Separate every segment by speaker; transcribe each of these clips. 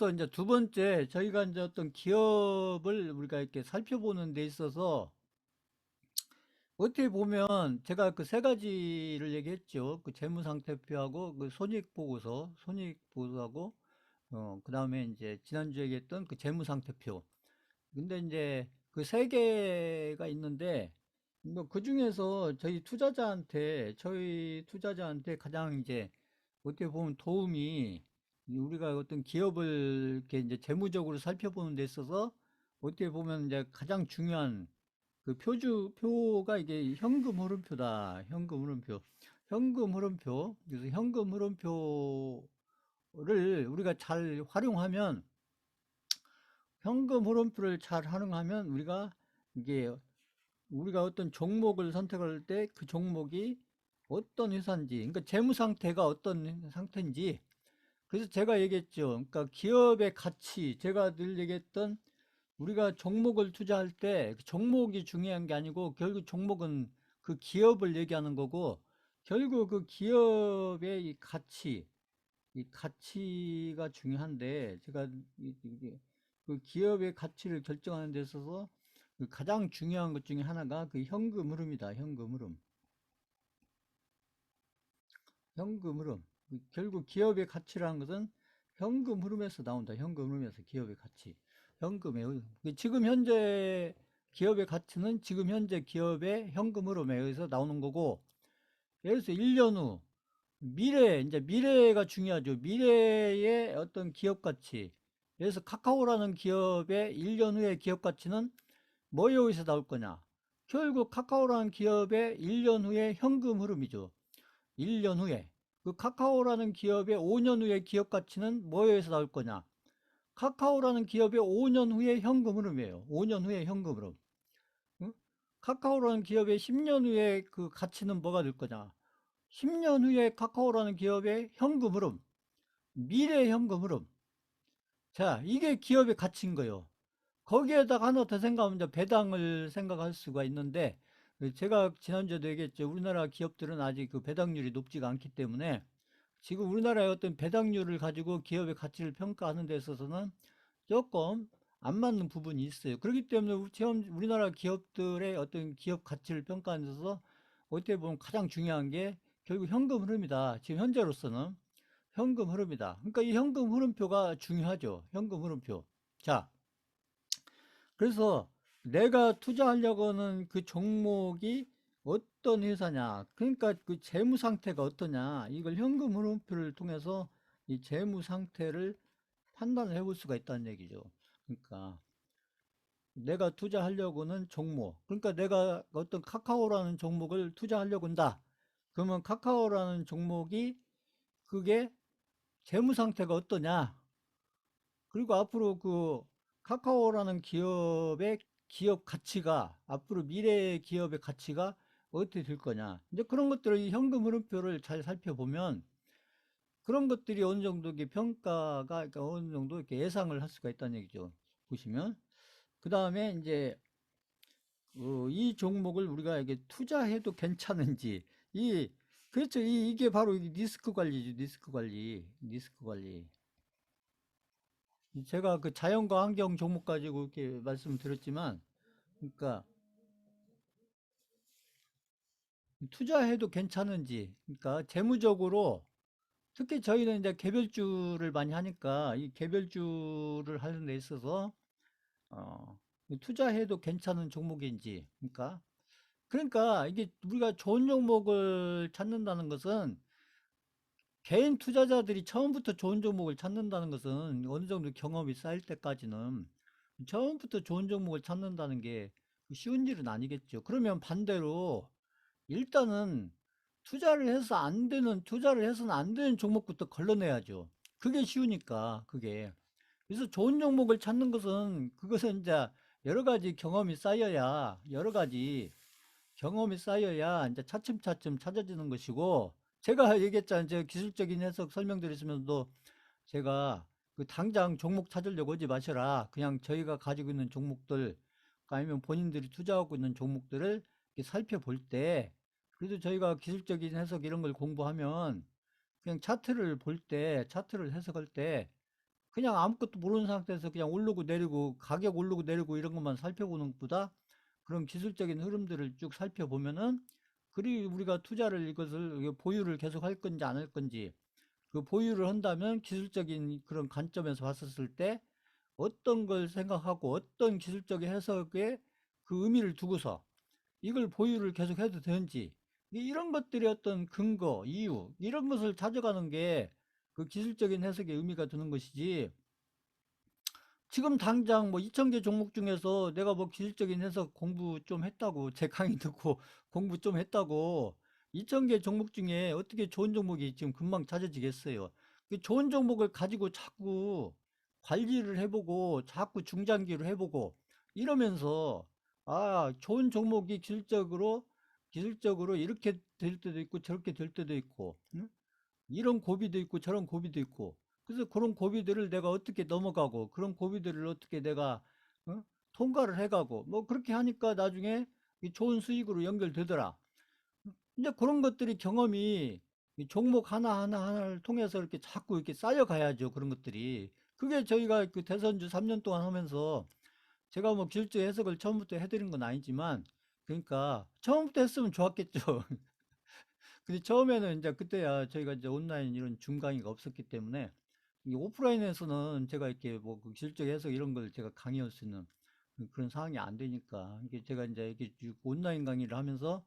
Speaker 1: 또 이제 두 번째, 저희가 이제 어떤 기업을 우리가 이렇게 살펴보는 데 있어서 어떻게 보면 제가 그 세 가지를 얘기했죠. 그 재무상태표하고 그 손익보고서하고 그 다음에 이제 지난주에 얘기했던 그 재무상태표. 근데 이제 그 세 개가 있는데 뭐 그 중에서 저희 투자자한테 가장 이제 어떻게 보면 도움이 우리가 어떤 기업을 이렇게 이제 재무적으로 살펴보는 데 있어서 어떻게 보면 이제 가장 중요한 그 표가 이게 현금 흐름표다. 현금 흐름표. 현금 흐름표. 그래서 현금 흐름표를 우리가 잘 활용하면 현금 흐름표를 잘 활용하면 이게 우리가 어떤 종목을 선택할 때 그 종목이 어떤 회사인지, 그러니까 재무 상태가 어떤 상태인지. 그래서 제가 얘기했죠. 그러니까 기업의 가치, 제가 늘 얘기했던 우리가 종목을 투자할 때 그 종목이 중요한 게 아니고 결국 종목은 그 기업을 얘기하는 거고 결국 그 기업의 이 가치가 중요한데 제가 이게 그 기업의 가치를 결정하는 데 있어서 그 가장 중요한 것 중에 하나가 그 현금 흐름이다. 현금 흐름. 현금 흐름. 결국 기업의 가치라는 것은 현금 흐름에서 나온다. 현금 흐름에서 기업의 가치. 현금의 흐름. 지금 현재 기업의 가치는 지금 현재 기업의 현금 흐름에 의해서 나오는 거고, 예를 들어서 1년 후, 이제 미래가 중요하죠. 미래의 어떤 기업 가치. 그래서 카카오라는 기업의 1년 후의 기업 가치는 뭐에 의해서 나올 거냐? 결국 카카오라는 기업의 1년 후의 현금 흐름이죠. 1년 후에. 그 카카오라는 기업의 5년 후의 기업 가치는 뭐에 의해서 나올 거냐? 카카오라는 기업의 5년 후의 현금 흐름이에요. 5년 후의 현금 흐름. 응? 카카오라는 기업의 10년 후의 그 가치는 뭐가 될 거냐? 10년 후에 카카오라는 기업의 현금 흐름, 미래 현금 흐름. 자, 이게 기업의 가치인 거예요. 거기에다가 하나 더 생각하면 이제 배당을 생각할 수가 있는데, 제가 지난주에도 얘기했죠. 우리나라 기업들은 아직 그 배당률이 높지가 않기 때문에 지금 우리나라의 어떤 배당률을 가지고 기업의 가치를 평가하는 데 있어서는 조금 안 맞는 부분이 있어요. 그렇기 때문에 지금 우리나라 기업들의 어떤 기업 가치를 평가하는 데 있어서 어떻게 보면 가장 중요한 게 결국 현금 흐름이다. 지금 현재로서는 현금 흐름이다. 그러니까 이 현금 흐름표가 중요하죠. 현금 흐름표. 자, 그래서 내가 투자하려고 하는 그 종목이 어떤 회사냐, 그러니까 그 재무 상태가 어떠냐, 이걸 현금 흐름표를 통해서 이 재무 상태를 판단을 해볼 수가 있다는 얘기죠. 그러니까 내가 투자하려고는 종목, 그러니까 내가 어떤 카카오라는 종목을 투자하려고 한다. 그러면 카카오라는 종목이 그게 재무 상태가 어떠냐, 그리고 앞으로 그 카카오라는 기업의 기업 가치가 앞으로 미래의 기업의 가치가 어떻게 될 거냐. 이제 그런 것들을 이 현금 흐름표를 잘 살펴보면 그런 것들이 어느 정도 이게 평가가 그러니까 어느 정도 이렇게 예상을 할 수가 있다는 얘기죠. 보시면 그 다음에 이제 이 종목을 우리가 이게 투자해도 괜찮은지 이 그렇죠. 이게 바로 리스크 관리죠. 리스크 관리. 제가 그 자연과 환경 종목 가지고 이렇게 말씀드렸지만, 그러니까 투자해도 괜찮은지, 그러니까 재무적으로 특히 저희는 이제 개별주를 많이 하니까 이 개별주를 하는 데 있어서 어, 투자해도 괜찮은 종목인지, 그러니까 이게 우리가 좋은 종목을 찾는다는 것은 개인 투자자들이 처음부터 좋은 종목을 찾는다는 것은 어느 정도 경험이 쌓일 때까지는 처음부터 좋은 종목을 찾는다는 게 쉬운 일은 아니겠죠. 그러면 반대로 일단은 투자를 해서는 안 되는 종목부터 걸러내야죠. 그게 쉬우니까, 그게. 그래서 좋은 종목을 찾는 것은, 그것은 이제 여러 가지 경험이 쌓여야 이제 차츰차츰 찾아지는 것이고, 제가 얘기했잖아요. 제가 기술적인 해석 설명드렸으면서도 제가 그 당장 종목 찾으려고 하지 마셔라. 그냥 저희가 가지고 있는 종목들, 아니면 본인들이 투자하고 있는 종목들을 이렇게 살펴볼 때, 그래도 저희가 기술적인 해석 이런 걸 공부하면 그냥 차트를 해석할 때 그냥 아무것도 모르는 상태에서 그냥 오르고 내리고 가격 오르고 내리고 이런 것만 살펴보는 것보다 그런 기술적인 흐름들을 쭉 살펴보면은 그리 우리가 투자를 이것을 보유를 계속 할 건지 안 할 건지 그 보유를 한다면 기술적인 그런 관점에서 봤었을 때 어떤 걸 생각하고 어떤 기술적인 해석에 그 의미를 두고서 이걸 보유를 계속 해도 되는지 이런 것들이 어떤 근거, 이유 이런 것을 찾아가는 게 그 기술적인 해석에 의미가 드는 것이지 지금 당장 뭐 2,000개 종목 중에서 내가 뭐 기술적인 해석 공부 좀 했다고 제 강의 듣고 공부 좀 했다고 2,000개 종목 중에 어떻게 좋은 종목이 지금 금방 찾아지겠어요. 그 좋은 종목을 가지고 자꾸 관리를 해보고 자꾸 중장기로 해보고 이러면서 아 좋은 종목이 기술적으로 이렇게 될 때도 있고 저렇게 될 때도 있고 응? 이런 고비도 있고 저런 고비도 있고 그래서 그런 고비들을 내가 어떻게 넘어가고 그런 고비들을 어떻게 내가 어? 통과를 해가고 뭐 그렇게 하니까 나중에 좋은 수익으로 연결되더라. 이제 그런 것들이 경험이 이 종목 하나를 통해서 이렇게 자꾸 이렇게 쌓여가야죠. 그런 것들이. 그게 저희가 그 대선주 3년 동안 하면서 제가 뭐 기술적 해석을 처음부터 해드린 건 아니지만 그러니까 처음부터 했으면 좋았겠죠. 근데 처음에는 이제 그때야 저희가 이제 온라인 이런 줌 강의가 없었기 때문에 이 오프라인에서는 제가 이렇게 뭐그 기술적 해석 이런 걸 제가 강의할 수 있는 그런 상황이 안 되니까 이게 제가 이제 이렇게 쭉 온라인 강의를 하면서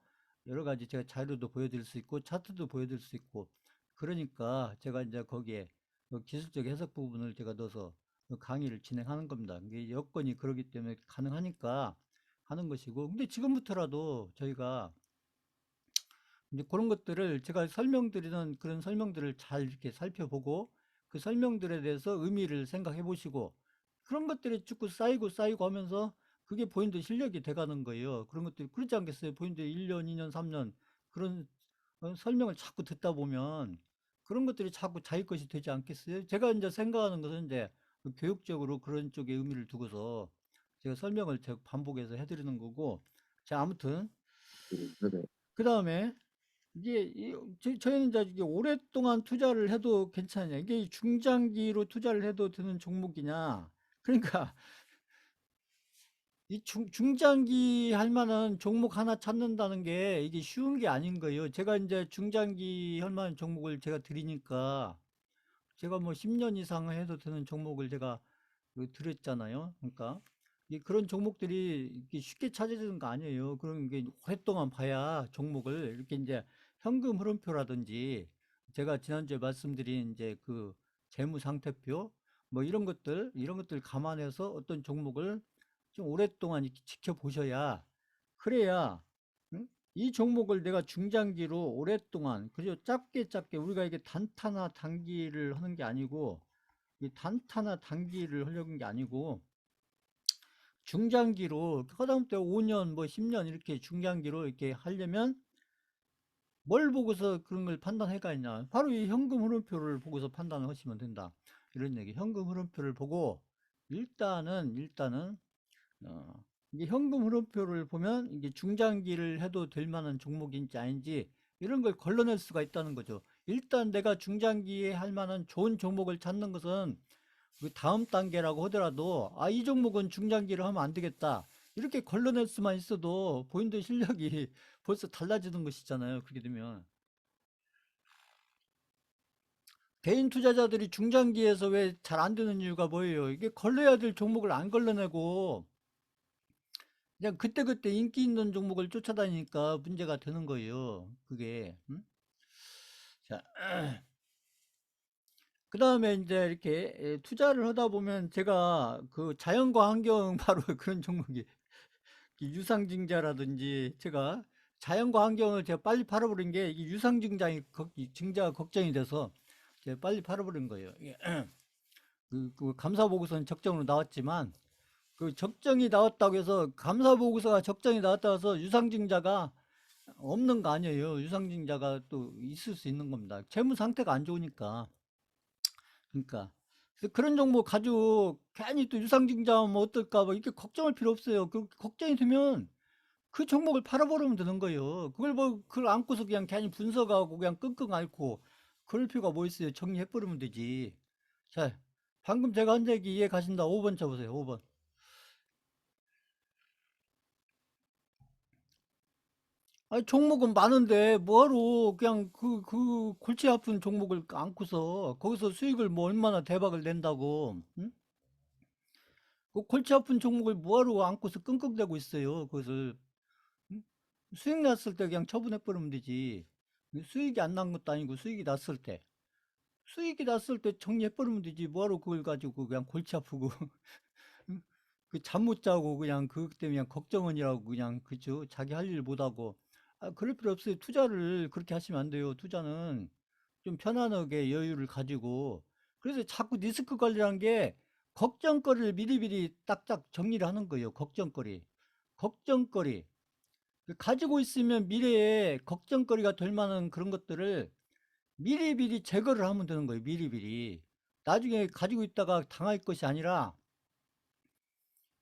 Speaker 1: 여러 가지 제가 자료도 보여드릴 수 있고 차트도 보여드릴 수 있고 그러니까 제가 이제 거기에 그 기술적 해석 부분을 제가 넣어서 그 강의를 진행하는 겁니다. 이게 여건이 그러기 때문에 가능하니까 하는 것이고 근데 지금부터라도 저희가 이제 그런 것들을 제가 설명드리는 그런 설명들을 잘 이렇게 살펴보고 그 설명들에 대해서 의미를 생각해 보시고 그런 것들이 자꾸 쌓이고 하면서 그게 본인들 실력이 돼가는 거예요. 그런 것들이 그렇지 않겠어요? 본인들 1년, 2년, 3년 그런 설명을 자꾸 듣다 보면 그런 것들이 자꾸 자기 것이 되지 않겠어요? 제가 이제 생각하는 것은 이제 교육적으로 그런 쪽에 의미를 두고서 제가 설명을 제가 반복해서 해드리는 거고 자 아무튼
Speaker 2: 네네.
Speaker 1: 그 다음에 이게 저희는 이제 이게 오랫동안 투자를 해도 괜찮냐? 이게 중장기로 투자를 해도 되는 종목이냐? 그러니까 이 중장기 할 만한 종목 하나 찾는다는 게 이게 쉬운 게 아닌 거예요. 제가 이제 중장기 할 만한 종목을 제가 드리니까 제가 뭐 10년 이상 해도 되는 종목을 제가 드렸잖아요. 그러니까 그런 종목들이 이렇게 쉽게 찾아지는 거 아니에요. 그런 게 오랫동안 봐야 종목을 이렇게 이제 현금 흐름표라든지 제가 지난주에 말씀드린 이제 그 재무 상태표 뭐 이런 것들 감안해서 어떤 종목을 좀 오랫동안 이렇게 지켜보셔야 그래야 응? 이 종목을 내가 중장기로 오랫동안 그죠 짧게 우리가 이게 단타나 단기를 하는 게 아니고 이 단타나 단기를 하려는 게 아니고 중장기로 하다못해 5년 뭐 10년 이렇게 중장기로 이렇게 하려면 뭘 보고서 그런 걸 판단해 가냐 바로 이 현금 흐름표를 보고서 판단을 하시면 된다 이런 얘기 현금 흐름표를 보고 일단은 어, 이게 현금 흐름표를 보면 이게 중장기를 해도 될 만한 종목인지 아닌지 이런 걸 걸러낼 수가 있다는 거죠. 일단 내가 중장기에 할 만한 좋은 종목을 찾는 것은 그 다음 단계라고 하더라도 아, 이 종목은 중장기를 하면 안 되겠다. 이렇게 걸러낼 수만 있어도 본인들 실력이 벌써 달라지는 것이잖아요. 그렇게 되면. 개인 투자자들이 중장기에서 왜 잘 안 되는 이유가 뭐예요? 이게 걸러야 될 종목을 안 걸러내고 그냥 그때그때 인기 있는 종목을 쫓아다니니까 문제가 되는 거예요. 그게. 음? 자, 그 다음에 이제 이렇게 투자를 하다 보면 제가 그 자연과 환경 바로 그런 종목이 유상증자라든지 제가 자연과 환경을 제가 빨리 팔아버린 게 이게 증자가 걱정이 돼서 제가 빨리 팔아버린 거예요. 이게 그 감사보고서는 적정으로 나왔지만 그 적정이 나왔다고 해서 감사보고서가 적정이 나왔다고 해서 유상증자가 없는 거 아니에요. 유상증자가 또 있을 수 있는 겁니다. 재무 상태가 안 좋으니까. 그러니까 그래서 그런 종목 가지고 괜히 또 유상증자하면 어떨까 뭐 이렇게 걱정할 필요 없어요. 그 걱정이 되면 그 종목을 팔아버리면 되는 거예요. 그걸 뭐 그걸 안고서 그냥 괜히 분석하고 그냥 끙끙 앓고 그럴 필요가 뭐 있어요. 정리해버리면 되지. 자, 방금 제가 한 얘기 이해 가신다. 5번 쳐보세요. 5번. 아니, 종목은 많은데 뭐하러 그냥 그 골치 아픈 종목을 안고서 거기서 수익을 뭐 얼마나 대박을 낸다고. 응? 그 골치 아픈 종목을 뭐하러 안고서 끙끙대고 있어요. 그것을. 응? 수익 났을 때 그냥 처분해버리면 되지. 수익이 안 난 것도 아니고 수익이 났을 때. 수익이 났을 때 정리해버리면 되지. 뭐하러 그걸 가지고 그냥 골치 아프고. 응? 그 잠 못 자고 그냥 그것 때문에 그냥 걱정은이라고 그냥 그죠? 자기 할 일 못하고. 아, 그럴 필요 없어요. 투자를 그렇게 하시면 안 돼요. 투자는 좀 편안하게 여유를 가지고. 그래서 자꾸 리스크 관리라는 게 걱정거리를 미리미리 딱딱 정리를 하는 거예요. 걱정거리. 걱정거리. 그 가지고 있으면 미래에 걱정거리가 될 만한 그런 것들을 미리미리 제거를 하면 되는 거예요. 미리미리. 나중에 가지고 있다가 당할 것이 아니라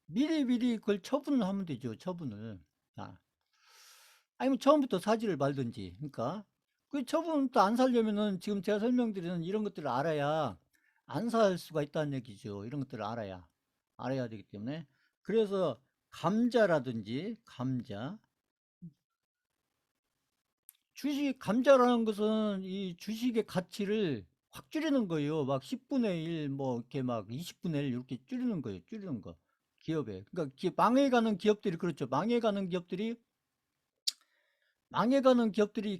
Speaker 1: 미리미리 그걸 처분을 하면 되죠. 처분을. 아, 아니면 처음부터 사지를 말든지. 그러니까 그 처분부터 안 살려면은 지금 제가 설명드리는 이런 것들을 알아야 안 살 수가 있다는 얘기죠. 이런 것들을 알아야 되기 때문에. 그래서 감자라든지 감자. 주식 감자라는 것은 이 주식의 가치를 확 줄이는 거예요. 막 10분의 1, 뭐 이렇게 막 20분의 1 이렇게 줄이는 거예요. 줄이는 거. 기업에. 그러니까 망해가는 기업들이 그렇죠. 망해가는 기업들이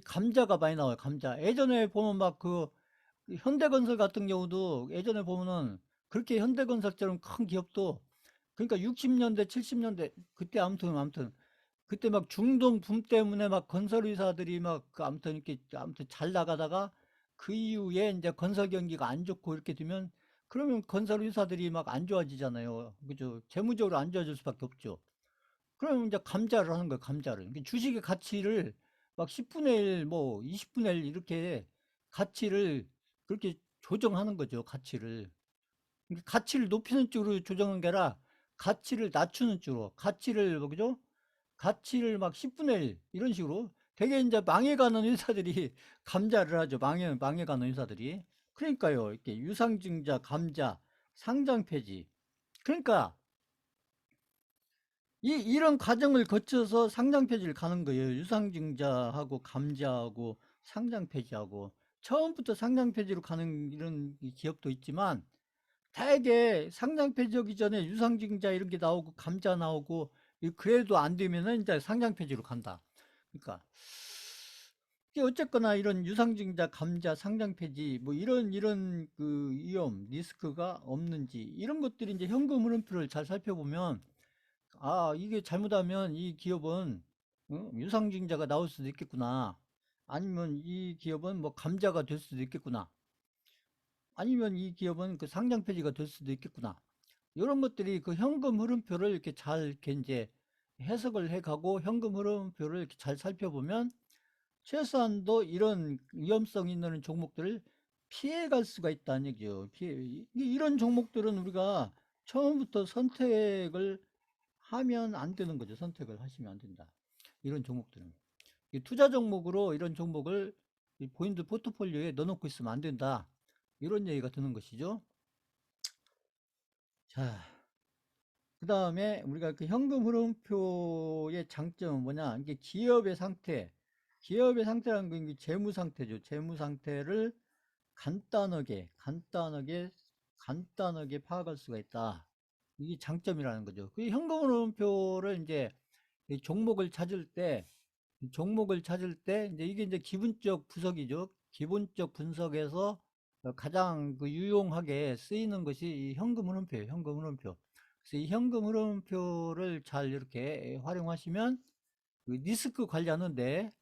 Speaker 1: 감자가 많이 나와요. 감자. 예전에 보면 막 그 현대건설 같은 경우도 예전에 보면은 그렇게 현대건설처럼 큰 기업도 그러니까 60년대, 70년대 그때 아무튼 그때 막 중동 붐 때문에 막 건설회사들이 막 아무튼 이렇게 아무튼 잘 나가다가 그 이후에 이제 건설 경기가 안 좋고 이렇게 되면 그러면 건설회사들이 막 안 좋아지잖아요. 그죠? 재무적으로 안 좋아질 수밖에 없죠. 그럼 이제 감자를 하는 거예요. 감자를. 그러니까 주식의 가치를 막 10분의 1, 뭐 20분의 1 이렇게 가치를 그렇게 조정하는 거죠. 가치를. 그러니까 가치를 높이는 쪽으로 조정한 게 아니라 가치를 낮추는 쪽으로. 가치를 뭐 그죠? 가치를 막 10분의 1 이런 식으로 되게 이제 망해가는 회사들이 감자를 하죠. 망해가는 회사들이. 그러니까요. 이렇게 유상증자, 감자, 상장 폐지. 그러니까 이런 과정을 거쳐서 상장 폐지를 가는 거예요. 유상증자하고 감자하고 상장 폐지하고 처음부터 상장 폐지로 가는 이런 기업도 있지만 대개 상장 폐지하기 전에 유상증자 이런 게 나오고 감자 나오고 그래도 안 되면은 이제 상장 폐지로 간다. 그러니까 이게 어쨌거나 이런 유상증자, 감자, 상장 폐지 뭐 이런 그 위험, 리스크가 없는지 이런 것들이 이제 현금 흐름표를 잘 살펴보면 아, 이게 잘못하면 이 기업은 유상증자가 나올 수도 있겠구나. 아니면 이 기업은 뭐 감자가 될 수도 있겠구나. 아니면 이 기업은 그 상장 폐지가 될 수도 있겠구나. 이런 것들이 그 현금 흐름표를 이렇게 잘 이렇게 이제 해석을 해가고 현금 흐름표를 이렇게 잘 살펴보면 최소한도 이런 위험성 있는 종목들을 피해갈 수가 있다는 얘기죠. 이런 종목들은 우리가 처음부터 선택을 하면 안 되는 거죠. 선택을 하시면 안 된다. 이런 종목들은. 투자 종목으로 이런 종목을 본인들 포트폴리오에 넣어놓고 있으면 안 된다. 이런 얘기가 드는 것이죠. 자, 그 다음에 우리가 그 현금 흐름표의 장점은 뭐냐? 이게 기업의 상태라는 건 이게 재무 상태죠. 재무 상태를 간단하게 파악할 수가 있다. 이게 장점이라는 거죠. 그 현금 흐름표를 이제 종목을 찾을 때 이제 이게 이제 기본적 분석이죠. 기본적 분석에서 가장 그 유용하게 쓰이는 것이 이 현금 흐름표예요. 현금 흐름표. 그래서 이 현금 흐름표를 잘 이렇게 활용하시면 그 리스크 관리하는데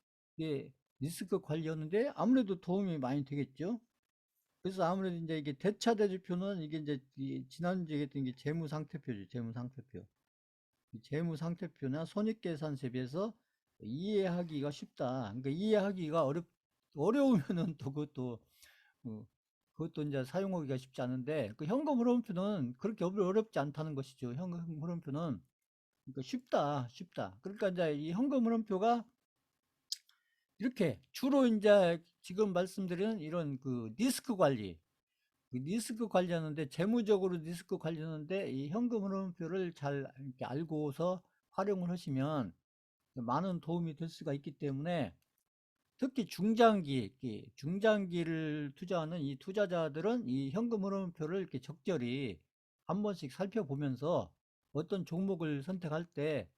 Speaker 1: 아무래도 도움이 많이 되겠죠. 그래서 아무래도 이제 이게 대차대조표는 이게 이제 지난주에 했던 게 재무상태표죠. 재무상태표. 재무상태표나 손익계산서에 비해서 이해하기가 쉽다. 그러니까 이해하기가 어려우면은 또 어, 그것도 이제 사용하기가 쉽지 않은데, 그 현금 흐름표는 그렇게 어렵지 않다는 것이죠. 현금 흐름표는. 그러니까 쉽다. 그러니까 이제 이 현금 흐름표가 이렇게 주로 이제 지금 말씀드리는 이런 그 그 리스크 관리하는데, 재무적으로 리스크 관리하는데 이 현금 흐름표를 잘 이렇게 알고서 활용을 하시면 많은 도움이 될 수가 있기 때문에, 특히 중장기를 투자하는 이 투자자들은 이 현금 흐름표를 이렇게 적절히 한 번씩 살펴보면서 어떤 종목을 선택할 때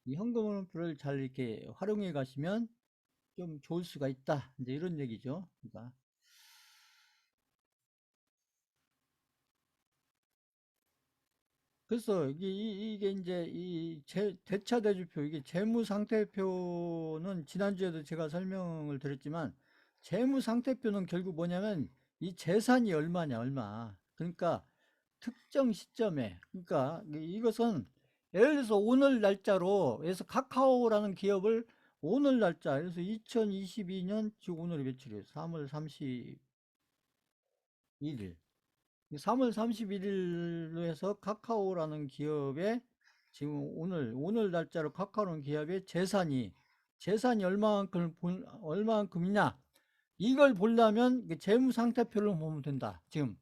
Speaker 1: 이 현금 흐름표를 잘 이렇게 활용해 가시면 좀 좋을 수가 있다. 이제 이런 얘기죠. 그러니까 그래서 이게 이제 대차대조표, 이게 재무상태표는 지난주에도 제가 설명을 드렸지만, 재무상태표는 결국 뭐냐면 이 재산이 얼마냐, 얼마. 그러니까 특정 시점에, 그러니까 이것은 예를 들어서 오늘 날짜로 해서 카카오라는 기업을 오늘 날짜, 그래서 2022년 지금 오늘이 며칠이에요? 3월 31일. 3월 31일로 해서 카카오라는 기업의 지금 오늘 날짜로 카카오라는 기업의 재산이 얼마만큼이냐, 이걸 보려면 재무상태표를 보면 된다. 지금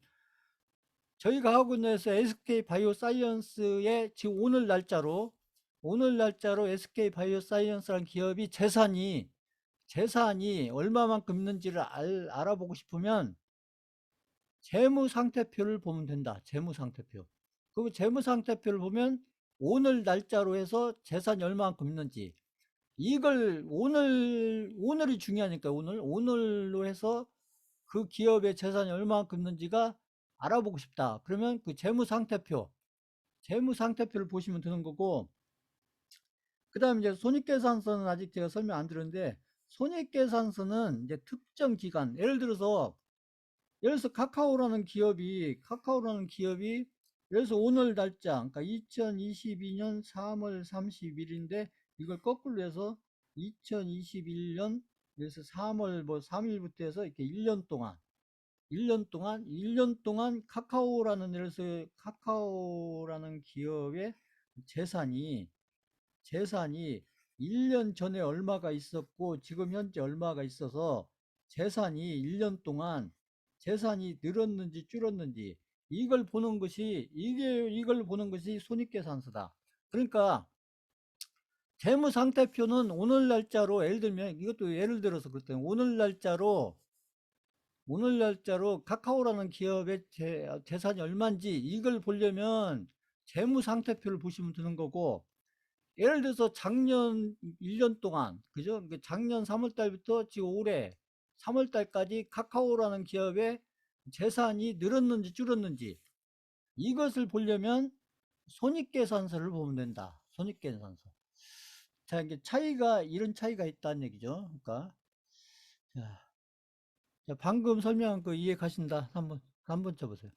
Speaker 1: 저희가 하고 있는 SK 바이오사이언스의 지금 오늘 날짜로 SK 바이오사이언스라는 기업이 재산이 얼마만큼 있는지를 알아보고 싶으면 재무상태표를 보면 된다. 재무상태표. 그 재무상태표를 보면 오늘 날짜로 해서 재산이 얼마만큼 있는지, 이걸 오늘이 중요하니까, 오늘로 해서 그 기업의 재산이 얼마만큼 있는지가 알아보고 싶다. 그러면 그 재무상태표를 보시면 되는 거고, 그 다음에 이제 손익계산서는 아직 제가 설명 안 드렸는데, 손익계산서는 이제 특정 기간, 예를 들어서 카카오라는 기업이 예를 들어서 오늘 날짜, 그러니까 2022년 3월 30일인데 이걸 거꾸로 해서 2021년, 그래서 3월 뭐 3일부터 해서 이렇게 1년 동안 카카오라는 기업의 재산이 재산이 1년 전에 얼마가 있었고 지금 현재 얼마가 있어서 재산이 1년 동안 재산이 늘었는지 줄었는지, 이걸 보는 것이 손익계산서다. 그러니까 재무상태표는 오늘 날짜로, 예를 들면 이것도 예를 들어서 그랬더니 오늘 날짜로 카카오라는 기업의 재산이 얼마인지 이걸 보려면 재무상태표를 보시면 되는 거고, 예를 들어서 작년 1년 동안, 그죠? 작년 3월 달부터 지금 올해 3월 달까지 카카오라는 기업의 재산이 늘었는지 줄었는지, 이것을 보려면 손익계산서를 보면 된다. 손익계산서. 자, 이게 이런 차이가 있다는 얘기죠. 그러니까, 자, 방금 설명한 거 이해 가신다. 한번 쳐보세요.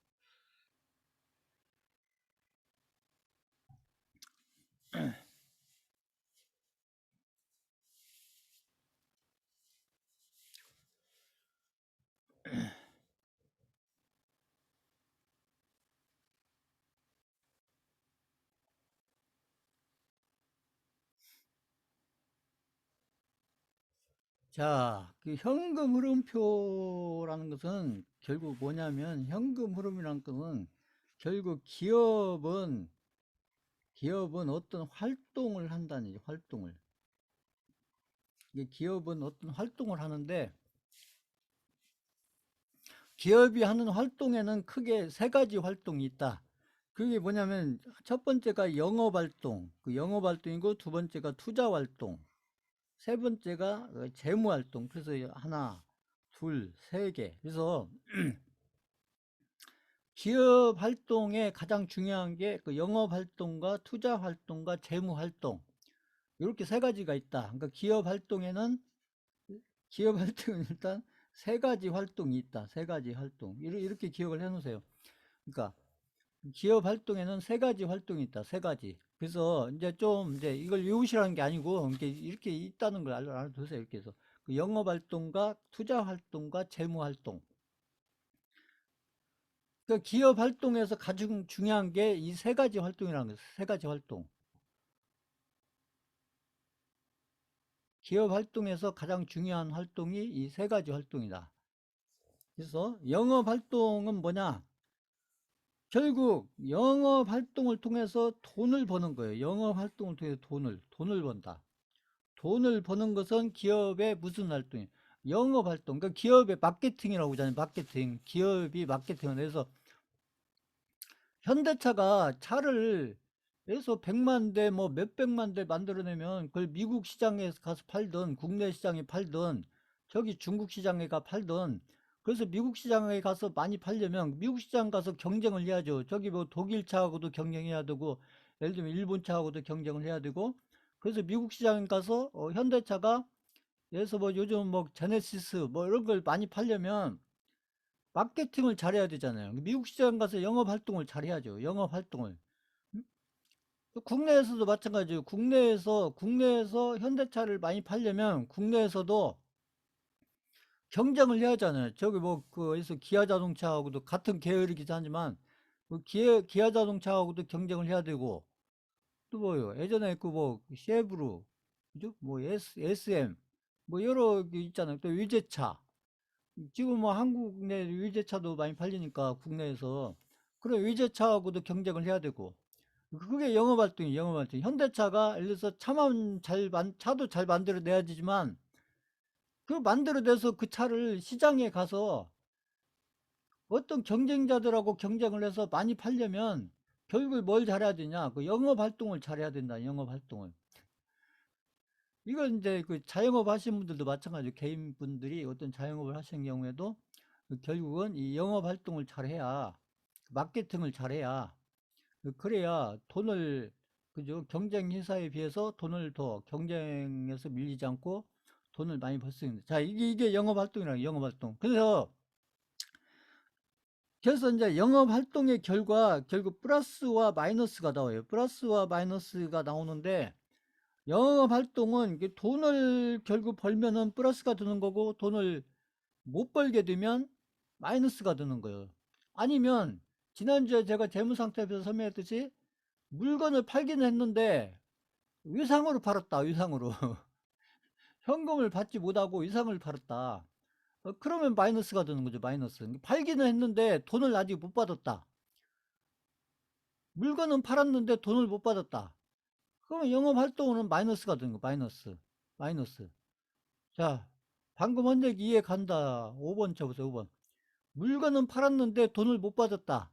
Speaker 1: 자, 그 현금 흐름표라는 것은 결국 뭐냐면, 현금 흐름이라는 것은 결국 기업은 어떤 활동을 한다는 얘기, 활동을. 이게 기업은 어떤 활동을 하는데, 기업이 하는 활동에는 크게 세 가지 활동이 있다. 그게 뭐냐면, 첫 번째가 영업활동, 그 영업활동이고, 두 번째가 투자활동, 세 번째가 재무활동. 그래서 하나, 둘, 세 개. 그래서 기업 활동에 가장 중요한 게 그 영업 활동과 투자 활동과 재무 활동, 이렇게 세 가지가 있다. 그러니까 기업 활동은 일단 세 가지 활동이 있다. 세 가지 활동. 이렇게 기억을 해 놓으세요. 그러니까 기업 활동에는 세 가지 활동이 있다. 세 가지. 그래서 이제 이걸 외우시라는 게 아니고 이렇게 있다는 걸 알아두세요. 이렇게 해서 그 영업 활동과 투자 활동과 재무 활동. 그 기업 활동에서 가장 중요한 게 이 세 가지 활동이라는 거예요. 세 가지 활동. 기업 활동에서 가장 중요한 활동이 이 세 가지 활동이다. 그래서 영업 활동은 뭐냐? 결국 영업 활동을 통해서 돈을 버는 거예요. 영업 활동을 통해서 돈을 번다. 돈을 버는 것은 기업의 무슨 활동이에요? 영업 활동. 그러니까 기업의 마케팅이라고 하잖아요. 마케팅. 기업이 마케팅을 해서 현대차가 차를 해서 100만 대, 뭐 몇백만 대 만들어내면 그걸 미국 시장에 가서 팔든 국내 시장에 팔든 저기 중국 시장에 가 팔든, 그래서 미국 시장에 가서 많이 팔려면 미국 시장 가서 경쟁을 해야죠. 저기 뭐 독일 차하고도 경쟁해야 되고, 예를 들면 일본 차하고도 경쟁을 해야 되고, 그래서 미국 시장 가서 현대차가, 그래서 뭐 요즘 뭐 제네시스 뭐 이런 걸 많이 팔려면 마케팅을 잘해야 되잖아요. 미국 시장 가서 영업 활동을 잘해야죠. 영업 활동을. 음? 국내에서도 마찬가지예요. 국내에서 현대차를 많이 팔려면 국내에서도 경쟁을 해야 하잖아요. 저기 뭐 그래서 기아 자동차하고도 같은 계열이기도 하지만 그 기아 자동차하고도 경쟁을 해야 되고, 또 뭐요? 예전에 그 뭐 쉐브르, 그죠? 뭐 SM 뭐 여러 개 있잖아요. 또 위제차. 지금 뭐 한국 내 위제차도 많이 팔리니까 국내에서 그런 위제차하고도 경쟁을 해야 되고, 그게 영업활동이 영업활동. 현대차가 예를 들어서 차도 잘 만들어내야 되지만 그 만들어내서 그 차를 시장에 가서 어떤 경쟁자들하고 경쟁을 해서 많이 팔려면 결국에 뭘 잘해야 되냐? 그 영업활동을 잘해야 된다. 영업활동을. 이건 이제 그 자영업 하시는 분들도 마찬가지로 개인분들이 어떤 자영업을 하시는 경우에도 결국은 이 영업 활동을 잘해야, 마케팅을 잘해야, 그래야 돈을, 그죠? 경쟁 회사에 비해서 돈을 더 경쟁에서 밀리지 않고 돈을 많이 벌 수 있는. 자, 이게 영업 활동이라는 영업 활동. 그래서 이제 영업 활동의 결과, 결국 플러스와 마이너스가 나와요. 플러스와 마이너스가 나오는데, 영업 활동은 이게 돈을 결국 벌면은 플러스가 되는 거고, 돈을 못 벌게 되면 마이너스가 되는 거예요. 아니면 지난주에 제가 재무상태에서 설명했듯이 물건을 팔기는 했는데 위상으로 팔았다. 위상으로. 현금을 받지 못하고 위상을 팔았다. 그러면 마이너스가 되는 거죠. 마이너스. 팔기는 했는데 돈을 아직 못 받았다. 물건은 팔았는데 돈을 못 받았다. 그러면 영업활동은 마이너스가 되는 거. 마이너스. 마이너스. 자, 방금 한 얘기 이해 간다. 5번 쳐보세요. 5번. 물건은 팔았는데 돈을 못 받았다.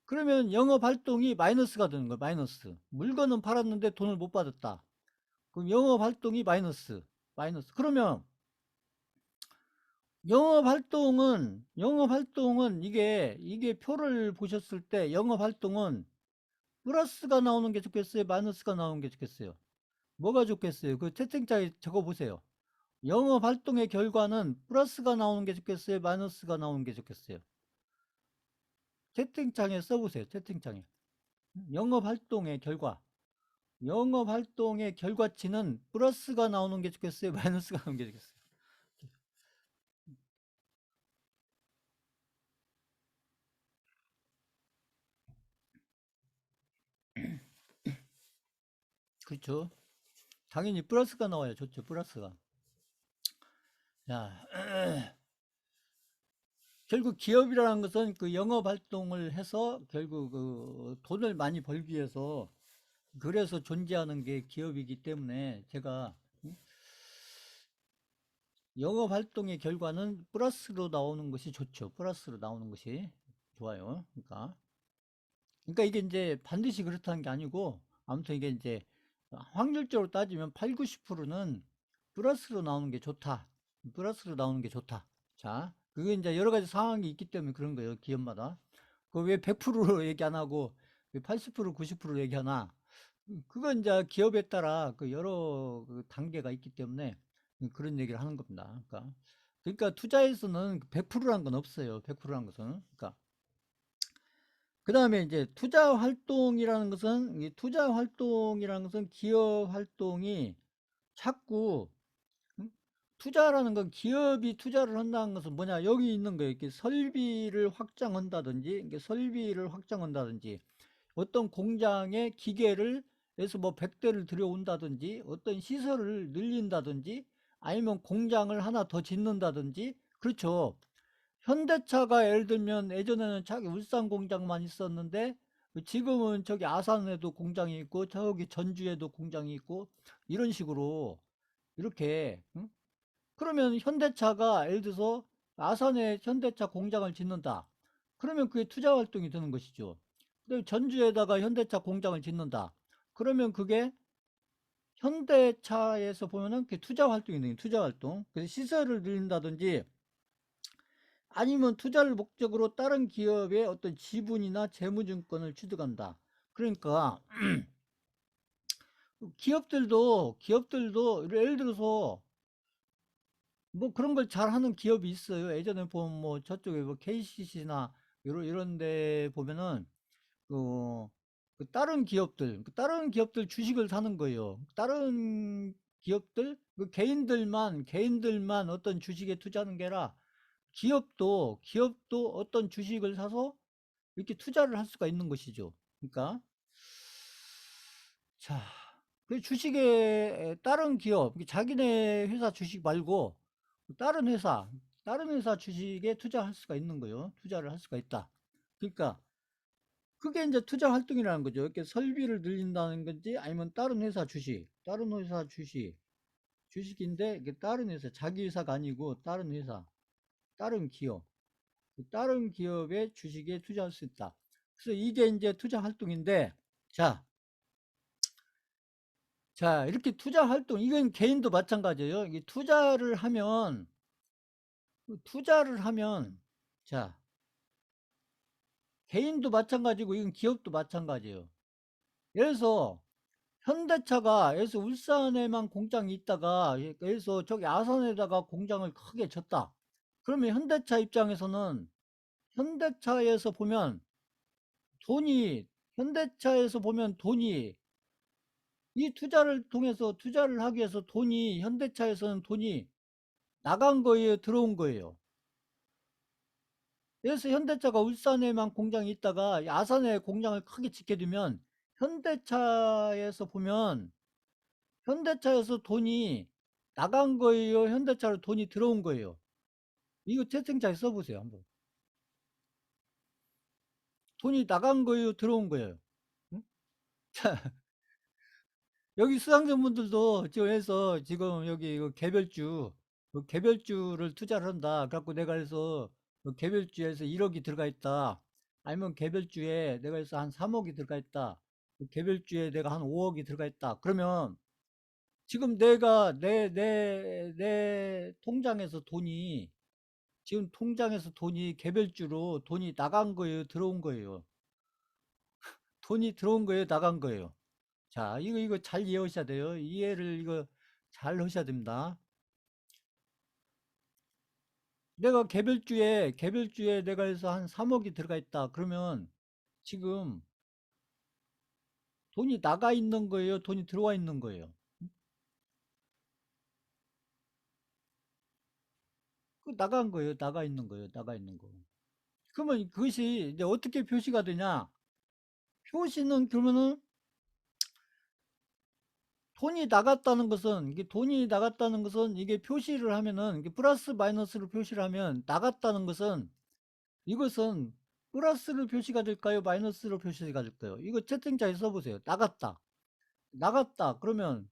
Speaker 1: 그러면 영업 활동이 마이너스가 되는 거예요. 마이너스. 물건은 팔았는데 돈을 못 받았다. 그럼 영업 활동이 마이너스. 마이너스. 그러면 영업 활동은 이게 표를 보셨을 때 영업 활동은 플러스가 나오는 게 좋겠어요? 마이너스가 나오는 게 좋겠어요? 뭐가 좋겠어요? 그 채팅창에 적어 보세요. 영업 활동의 결과는 플러스가 나오는 게 좋겠어요? 마이너스가 나오는 게 좋겠어요? 채팅창에 써보세요. 채팅창에. 영업 활동의 결과. 영업 활동의 결과치는 플러스가 나오는 게 좋겠어요? 마이너스가 나오는 게 좋겠어요? 그렇죠. 당연히 플러스가 나와야 좋죠. 플러스가. 자, 결국 기업이라는 것은 그 영업 활동을 해서 결국 그 돈을 많이 벌기 위해서, 그래서 존재하는 게 기업이기 때문에 제가 영업 활동의 결과는 플러스로 나오는 것이 좋죠. 플러스로 나오는 것이 좋아요. 그러니까 이게 이제 반드시 그렇다는 게 아니고, 아무튼 이게 이제 확률적으로 따지면 8, 90%는 플러스로 나오는 게 좋다. 플러스로 나오는 게 좋다. 자, 그게 이제 여러 가지 상황이 있기 때문에 그런 거예요. 기업마다. 그 왜 100%로 얘기 안 하고 왜 80%, 90% 얘기하나? 그건 이제 기업에 따라 그 여러 그 단계가 있기 때문에 그런 얘기를 하는 겁니다. 그러니까 투자에서는 100%란 건 없어요. 100%란 것은. 그 다음에 이제 투자 활동이라는 것은 기업 활동이 자꾸, 음? 투자라는 건 기업이 투자를 한다는 것은 뭐냐? 여기 있는 거예요. 이렇게 설비를 확장한다든지, 어떤 공장의 기계를 해서 뭐 100대를 들여온다든지, 어떤 시설을 늘린다든지, 아니면 공장을 하나 더 짓는다든지, 그렇죠. 현대차가 예를 들면 예전에는 자기 울산 공장만 있었는데 지금은 저기 아산에도 공장이 있고 저기 전주에도 공장이 있고 이런 식으로 이렇게 응? 그러면 현대차가 예를 들어서 아산에 현대차 공장을 짓는다. 그러면 그게 투자 활동이 되는 것이죠. 그다음에 전주에다가 현대차 공장을 짓는다. 그러면 그게 현대차에서 보면은 그게 투자 활동이 되는 투자 활동. 그래서 시세를 늘린다든지 아니면 투자를 목적으로 다른 기업의 어떤 지분이나 재무증권을 취득한다. 그러니까 기업들도 예를 들어서 뭐 그런 걸 잘하는 기업이 있어요. 예전에 보면 뭐 저쪽에 뭐 KCC나 이런 데 보면은 그, 그 다른 기업들 주식을 사는 거예요. 다른 기업들 그 개인들만 어떤 주식에 투자하는 게 아니라 기업도 어떤 주식을 사서 이렇게 투자를 할 수가 있는 것이죠. 그러니까 자, 그 주식에 다른 기업, 자기네 회사 주식 말고 다른 회사, 다른 회사 주식에 투자할 수가 있는 거예요. 투자를 할 수가 있다. 그러니까 그게 이제 투자 활동이라는 거죠. 이렇게 설비를 늘린다는 건지 아니면 다른 회사 주식인데 이게 다른 회사, 자기 회사가 아니고 다른 회사, 다른 기업, 다른 기업의 주식에 투자할 수 있다. 그래서 이게 이제 투자 활동인데, 자, 이렇게 투자 활동, 이건 개인도 마찬가지예요. 이게 투자를 하면, 자, 개인도 마찬가지고, 이건 기업도 마찬가지예요. 예를 들어서, 현대차가, 여기서 울산에만 공장이 있다가, 여기서 저기 아산에다가 공장을 크게 졌다. 그러면 현대차에서 보면 돈이, 현대차에서 보면 돈이 이 투자를 통해서 투자를 하기 위해서 현대차에서는 돈이 나간 거예요, 들어온 거예요. 그래서 현대차가 울산에만 공장이 있다가 아산에 공장을 크게 짓게 되면 현대차에서 보면 현대차에서 돈이 나간 거예요, 현대차로 돈이 들어온 거예요. 이거 채팅창에 써보세요, 한번. 돈이 나간 거예요, 들어온 거예요. 응? 여기 수상자분들도 지금 해서 지금 여기 이거 개별주를 투자를 한다. 그래갖고 내가 해서 개별주에서 1억이 들어가 있다. 아니면 개별주에 내가 해서 한 3억이 들어가 있다. 개별주에 내가 한 5억이 들어가 있다. 그러면 지금 내 통장에서 지금 통장에서 개별주로 돈이 나간 거예요, 들어온 거예요. 돈이 들어온 거예요, 나간 거예요. 자, 이거 잘 이해하셔야 돼요. 이해를 이거 잘 하셔야 됩니다. 내가 개별주에 내가 해서 한 3억이 들어가 있다. 그러면 지금 돈이 나가 있는 거예요? 돈이 들어와 있는 거예요? 그 나간 거예요. 나가 있는 거예요. 나가 있는 거. 그러면 그것이 이제 어떻게 표시가 되냐? 표시는 그러면은 돈이 나갔다는 것은 이게 표시를 하면은 이게 플러스 마이너스로 표시를 하면 나갔다는 것은 이것은 플러스로 표시가 될까요? 마이너스로 표시가 될까요? 이거 채팅창에 써보세요. 나갔다. 나갔다. 그러면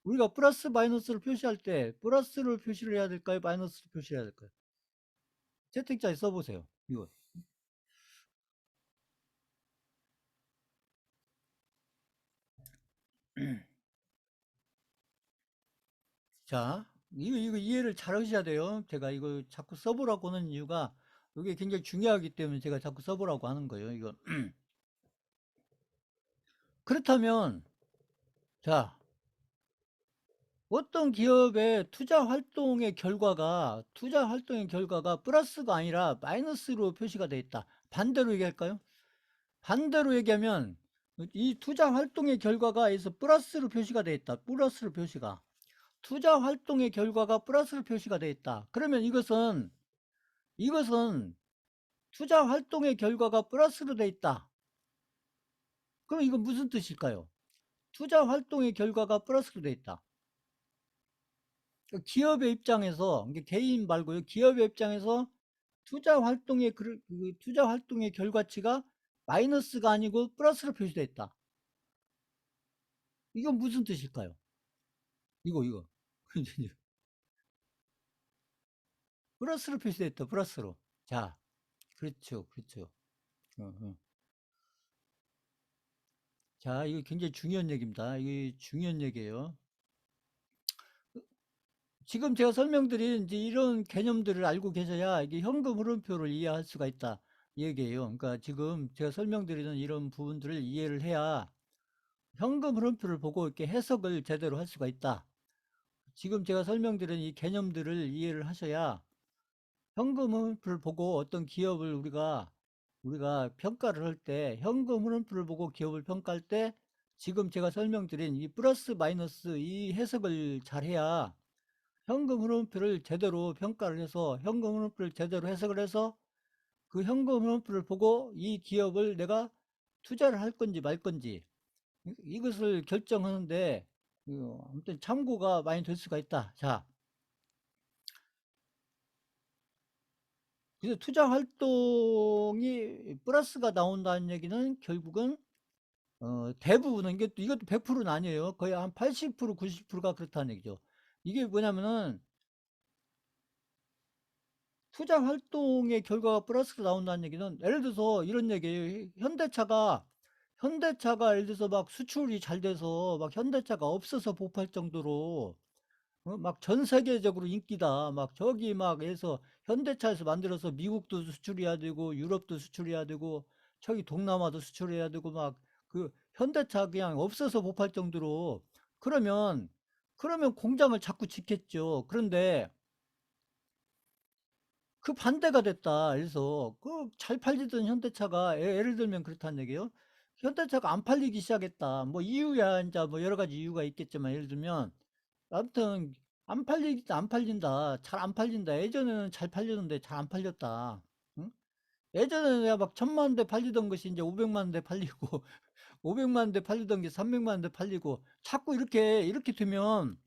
Speaker 1: 우리가 플러스 마이너스를 표시할 때 플러스를 표시를 해야 될까요? 마이너스를 표시를 해야 될까요? 채팅창에 써보세요. 이거. 자, 이거 이해를 잘 하셔야 돼요. 제가 이거 자꾸 써보라고 하는 이유가 이게 굉장히 중요하기 때문에 제가 자꾸 써보라고 하는 거예요. 이거. 그렇다면, 자, 어떤 기업의 투자 활동의 결과가 플러스가 아니라 마이너스로 표시가 되어 있다. 반대로 얘기할까요? 반대로 얘기하면 이 투자 활동의 결과가 에서 플러스로 표시가 되어 있다. 플러스로 표시가. 투자 활동의 결과가 플러스로 표시가 되어 있다. 그러면 이것은 투자 활동의 결과가 플러스로 되어 있다. 그럼 이건 무슨 뜻일까요? 투자 활동의 결과가 플러스로 되어 있다. 기업의 입장에서, 개인 말고요. 기업의 입장에서 투자 활동의 결과치가 마이너스가 아니고 플러스로 표시되어 있다. 이건 무슨 뜻일까요? 이거. 플러스로 표시되어 있다. 플러스로. 자, 그렇죠. 그렇죠. 어, 어. 자, 이거 굉장히 중요한 얘기입니다. 이게 중요한 얘기예요. 지금 제가 설명드린 이제 이런 개념들을 알고 계셔야 이게 현금 흐름표를 이해할 수가 있다. 이 얘기예요. 그러니까 지금 제가 설명드리는 이런 부분들을 이해를 해야 현금 흐름표를 보고 이렇게 해석을 제대로 할 수가 있다. 지금 제가 설명드린 이 개념들을 이해를 하셔야 현금 흐름표를 보고 어떤 기업을 우리가 평가를 할 때 현금 흐름표를 보고 기업을 평가할 때 지금 제가 설명드린 이 플러스 마이너스 이 해석을 잘 해야 현금 흐름표를 제대로 평가를 해서 현금 흐름표를 제대로 해석을 해서 그 현금 흐름표를 보고 이 기업을 내가 투자를 할 건지 말 건지 이것을 결정하는데 아무튼 참고가 많이 될 수가 있다. 자, 그래서 투자 활동이 플러스가 나온다는 얘기는 결국은 대부분은 이것도 100%는 아니에요. 거의 한 80%, 90%가 그렇다는 얘기죠. 이게 뭐냐면은 투자 활동의 결과가 플러스가 나온다는 얘기는 예를 들어서 이런 얘기예요. 현대차가 예를 들어서 막 수출이 잘 돼서 막 현대차가 없어서 복팔 정도로 막 전 세계적으로 인기다. 막 저기 막 해서 현대차에서 만들어서 미국도 수출해야 되고 유럽도 수출해야 되고 저기 동남아도 수출해야 되고 막 그 현대차 그냥 없어서 복팔 정도로 그러면 공장을 자꾸 짓겠죠. 그런데 그 반대가 됐다. 그래서 그 잘 팔리던 현대차가 예를 들면 그렇다는 얘기예요. 현대차가 안 팔리기 시작했다. 뭐 이유야 이제 뭐 여러 가지 이유가 있겠지만 예를 들면 아무튼 안 팔린다. 잘 안 팔린다. 예전에는 잘 팔렸는데 잘 안 팔렸다. 응? 예전에는 막 1,000만 대 팔리던 것이 이제 500만 대 팔리고 500만 대 팔리던 게 300만 대 팔리고 자꾸 이렇게 되면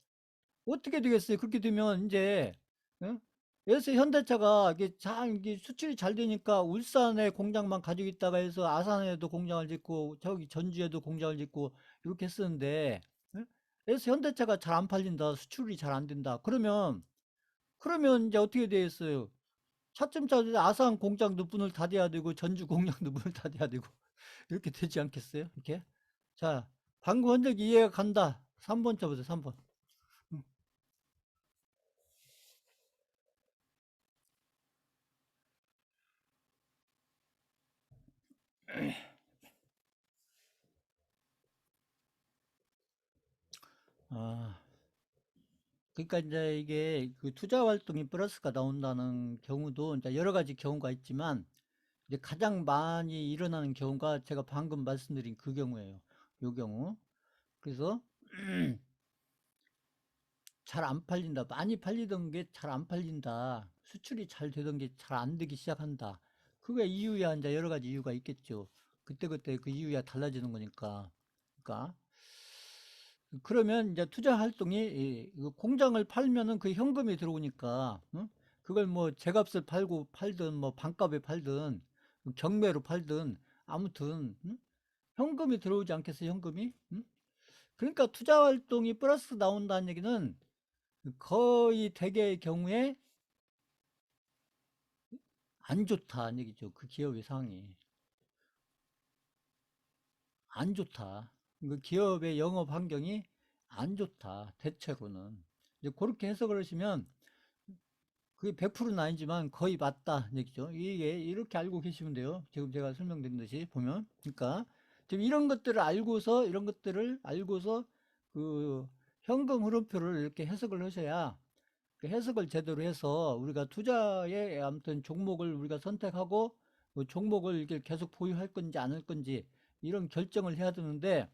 Speaker 1: 어떻게 되겠어요? 그렇게 되면 이제 어? 그래서 현대차가 이게 수출이 잘 되니까 울산에 공장만 가지고 있다가 해서 아산에도 공장을 짓고 저기 전주에도 공장을 짓고 이렇게 했었는데 어? 그래서 현대차가 잘 안 팔린다. 수출이 잘 안 된다. 그러면 이제 어떻게 되겠어요? 차츰차츰 아산 공장도 문을 닫아야 되고 전주 공장도 문을 닫아야 되고 이렇게 되지 않겠어요? 이렇게? 자, 방금 한 적 이해가 간다. 3번 쳐보세요. 3번. 아, 그러니까 이제 이게 그 투자 활동이 플러스가 나온다는 경우도 이제 여러 가지 경우가 있지만 이제 가장 많이 일어나는 경우가 제가 방금 말씀드린 그 경우예요. 요 경우. 그래서 잘 안 팔린다. 많이 팔리던 게 잘 안 팔린다. 수출이 잘 되던 게 잘 안 되기 시작한다. 그게 이유야 이제 여러 가지 이유가 있겠죠. 그때그때 그 이유야 달라지는 거니까. 그러니까 그러면 이제 투자 활동이 이 공장을 팔면은 그 현금이 들어오니까 응? 그걸 뭐 제값을 팔든 뭐 반값에 팔든 경매로 팔든 아무튼 응? 현금이 들어오지 않겠어요, 현금이? 응? 그러니까 투자 활동이 플러스 나온다는 얘기는 거의 대개의 경우에 안 좋다는 얘기죠. 그 기업의 상황이 안 좋다. 그 기업의 영업 환경이 안 좋다. 대체로는 이제 그렇게 해석을 하시면 그게 100%는 아니지만 거의 맞다 얘기죠. 이게 이렇게 알고 계시면 돼요. 지금 제가 설명드린 듯이 보면. 그러니까 지금 이런 것들을 알고서 그 현금 흐름표를 이렇게 해석을 하셔야 그 해석을 제대로 해서 우리가 투자에 아무튼 종목을 우리가 선택하고 그 종목을 이렇게 계속 보유할 건지 안 할 건지 이런 결정을 해야 되는데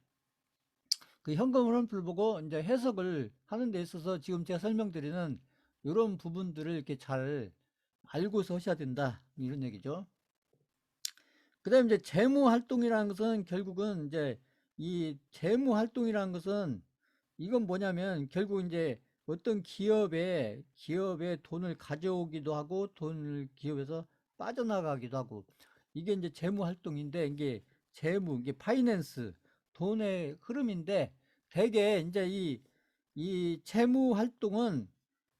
Speaker 1: 그 현금 흐름표를 보고 이제 해석을 하는 데 있어서 지금 제가 설명드리는 이런 부분들을 이렇게 잘 알고서 하셔야 된다. 이런 얘기죠. 그 다음에 이제 재무 활동이라는 것은 결국은 이제 이 재무 활동이라는 것은 이건 뭐냐면 결국 이제 어떤 기업에 돈을 가져오기도 하고 돈을 기업에서 빠져나가기도 하고. 이게 이제 재무 활동인데, 이게 파이낸스, 돈의 흐름인데, 대개 이제 이 재무 활동은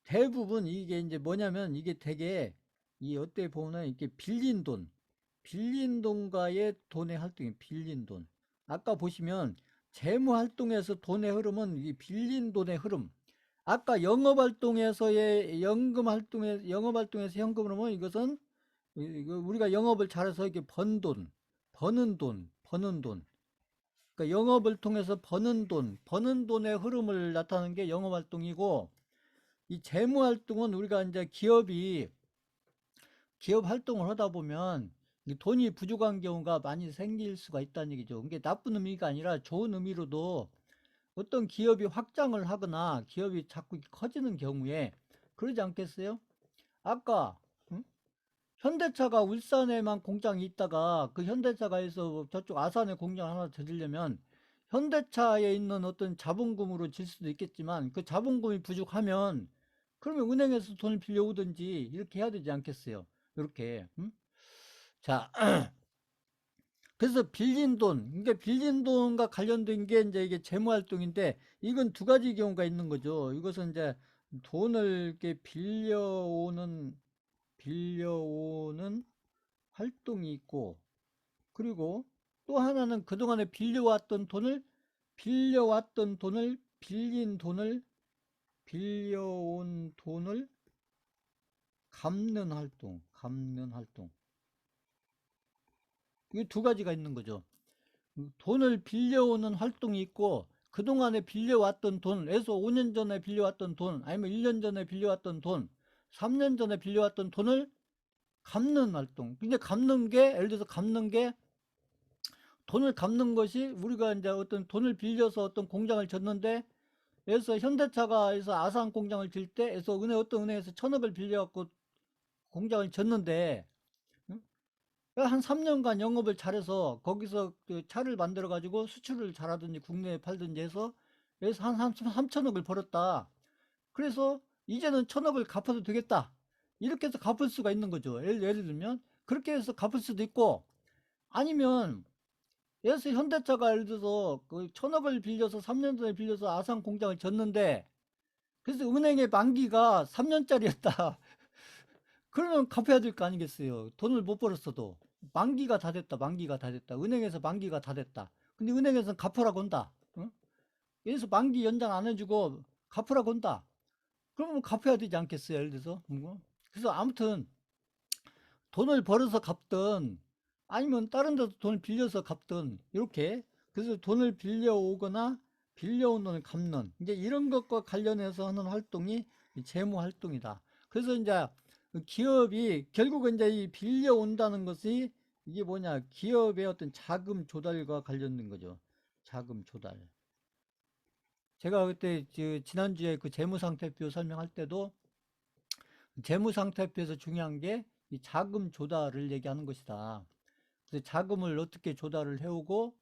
Speaker 1: 대부분 이게 이제 뭐냐면, 이게 되게 이 어떻게 보면 이게 빌린 돈과의 돈의 활동이 빌린 돈. 아까 보시면 재무 활동에서 돈의 흐름은 이 빌린 돈의 흐름. 아까 영업 활동에서의 영업 활동에서 현금 흐름은 이것은 이거 우리가 영업을 잘해서 이렇게 버는 돈. 그러니까 영업을 통해서 버는 돈의 흐름을 나타내는 게 영업 활동이고, 이 재무 활동은 우리가 이제 기업 활동을 하다 보면 돈이 부족한 경우가 많이 생길 수가 있다는 얘기죠. 이게 나쁜 의미가 아니라 좋은 의미로도 어떤 기업이 확장을 하거나 기업이 자꾸 커지는 경우에 그러지 않겠어요? 아까 응? 현대차가 울산에만 공장이 있다가 그 현대차가에서 저쪽 아산에 공장 하나 들리려면 현대차에 있는 어떤 자본금으로 질 수도 있겠지만 그 자본금이 부족하면 그러면 은행에서 돈을 빌려오든지 이렇게 해야 되지 않겠어요? 이렇게. 응? 자, 그래서 빌린 돈, 그러니까 빌린 돈과 관련된 게 이제 이게 재무 활동인데 이건 두 가지 경우가 있는 거죠. 이것은 이제 돈을 이렇게 빌려오는 활동이 있고, 그리고 또 하나는 그동안에 빌려왔던 돈을 빌려온 돈을 갚는 활동. 이게 두 가지가 있는 거죠. 돈을 빌려오는 활동이 있고, 그동안에 빌려왔던 돈에서 5년 전에 빌려왔던 돈, 아니면 1년 전에 빌려왔던 돈, 3년 전에 빌려왔던 돈을 갚는 활동. 근데 예를 들어서 돈을 갚는 것이 우리가 이제 어떤 돈을 빌려서 어떤 공장을 졌는데, 그래서 현대차가에서 아산 공장을 질 때, 그래서 어떤 은행에서 1,000억을 빌려갖고 공장을 졌는데, 한 3년간 영업을 잘해서 거기서 그 차를 만들어 가지고 수출을 잘하든지 국내에 팔든지 해서 그래서 한 3천억을 벌었다. 그래서 이제는 1,000억을 갚아도 되겠다. 이렇게 해서 갚을 수가 있는 거죠. 예를 들면 그렇게 해서 갚을 수도 있고, 아니면 예를 들어서 현대차가 예를 들어서 그 1,000억을 빌려서 3년 전에 빌려서 아산 공장을 졌는데, 그래서 은행의 만기가 3년짜리였다. 그러면 갚아야 될 거 아니겠어요. 돈을 못 벌었어도. 만기가 다 됐다. 은행에서 만기가 다 됐다. 근데 은행에서는 갚으라고 한다. 응? 그래서 만기 연장 안 해주고 갚으라고 한다. 그러면 갚아야 되지 않겠어요. 예를 들어서. 그래서 아무튼 돈을 벌어서 갚든 아니면 다른 데서 돈을 빌려서 갚든 이렇게, 그래서 돈을 빌려오거나 빌려온 돈을 갚는 이제 이런 것과 관련해서 하는 활동이 재무 활동이다. 그래서 이제 기업이 결국은 이제 이 빌려온다는 것이 이게 뭐냐, 기업의 어떤 자금 조달과 관련된 거죠. 자금 조달. 제가 그때 지난주에 그 재무상태표 설명할 때도 재무상태표에서 중요한 게 이 자금 조달을 얘기하는 것이다. 그래서 자금을 어떻게 조달을 해오고,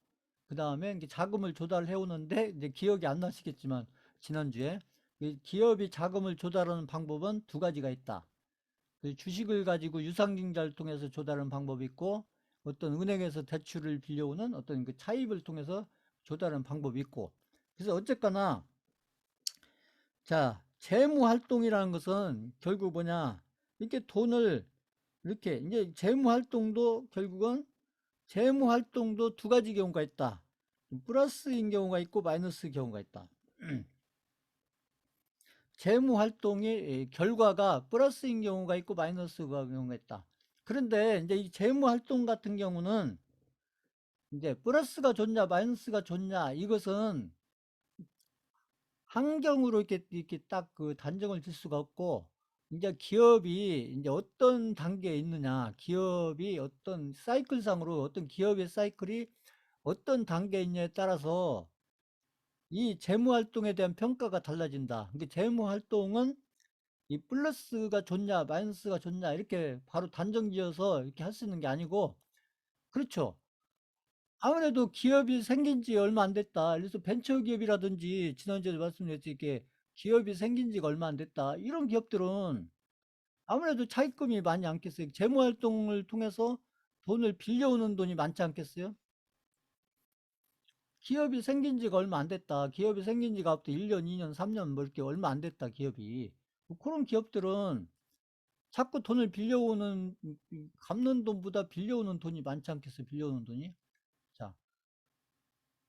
Speaker 1: 그 다음에 자금을 조달해 오는데 이제 기억이 안 나시겠지만 지난주에 기업이 자금을 조달하는 방법은 두 가지가 있다. 주식을 가지고 유상증자를 통해서 조달하는 방법이 있고, 어떤 은행에서 대출을 빌려오는 어떤 그 차입을 통해서 조달하는 방법이 있고. 그래서 어쨌거나 자, 재무 활동이라는 것은 결국 뭐냐, 이렇게 돈을 이렇게 이제 재무 활동도 두 가지 경우가 있다. 플러스인 경우가 있고 마이너스 경우가 있다. 재무 활동의 결과가 플러스인 경우가 있고 마이너스 경우가 있다. 그런데 이제 이 재무 활동 같은 경우는 이제 플러스가 좋냐 마이너스가 좋냐 이것은 환경으로 이렇게 딱 그 단정을 질 수가 없고, 이제 기업이 이제 어떤 단계에 있느냐, 기업이 어떤 사이클상으로 어떤 기업의 사이클이 어떤 단계에 있냐에 따라서 이 재무 활동에 대한 평가가 달라진다. 그러니까 재무 활동은 이 플러스가 좋냐, 마이너스가 좋냐, 이렇게 바로 단정 지어서 이렇게 할 수 있는 게 아니고, 그렇죠. 아무래도 기업이 생긴 지 얼마 안 됐다. 그래서 벤처기업이라든지, 지난주에 말씀드렸지, 이렇게 기업이 생긴 지가 얼마 안 됐다. 이런 기업들은 아무래도 차입금이 많이 않겠어요. 재무활동을 통해서 돈을 빌려오는 돈이 많지 않겠어요? 기업이 생긴 지가 얼마 안 됐다. 기업이 생긴 지가 앞으로 1년, 2년, 3년 뭐 이렇게 얼마 안 됐다, 기업이. 뭐 그런 기업들은 자꾸 돈을 빌려오는, 갚는 돈보다 빌려오는 돈이 많지 않겠어요? 빌려오는 돈이. 자,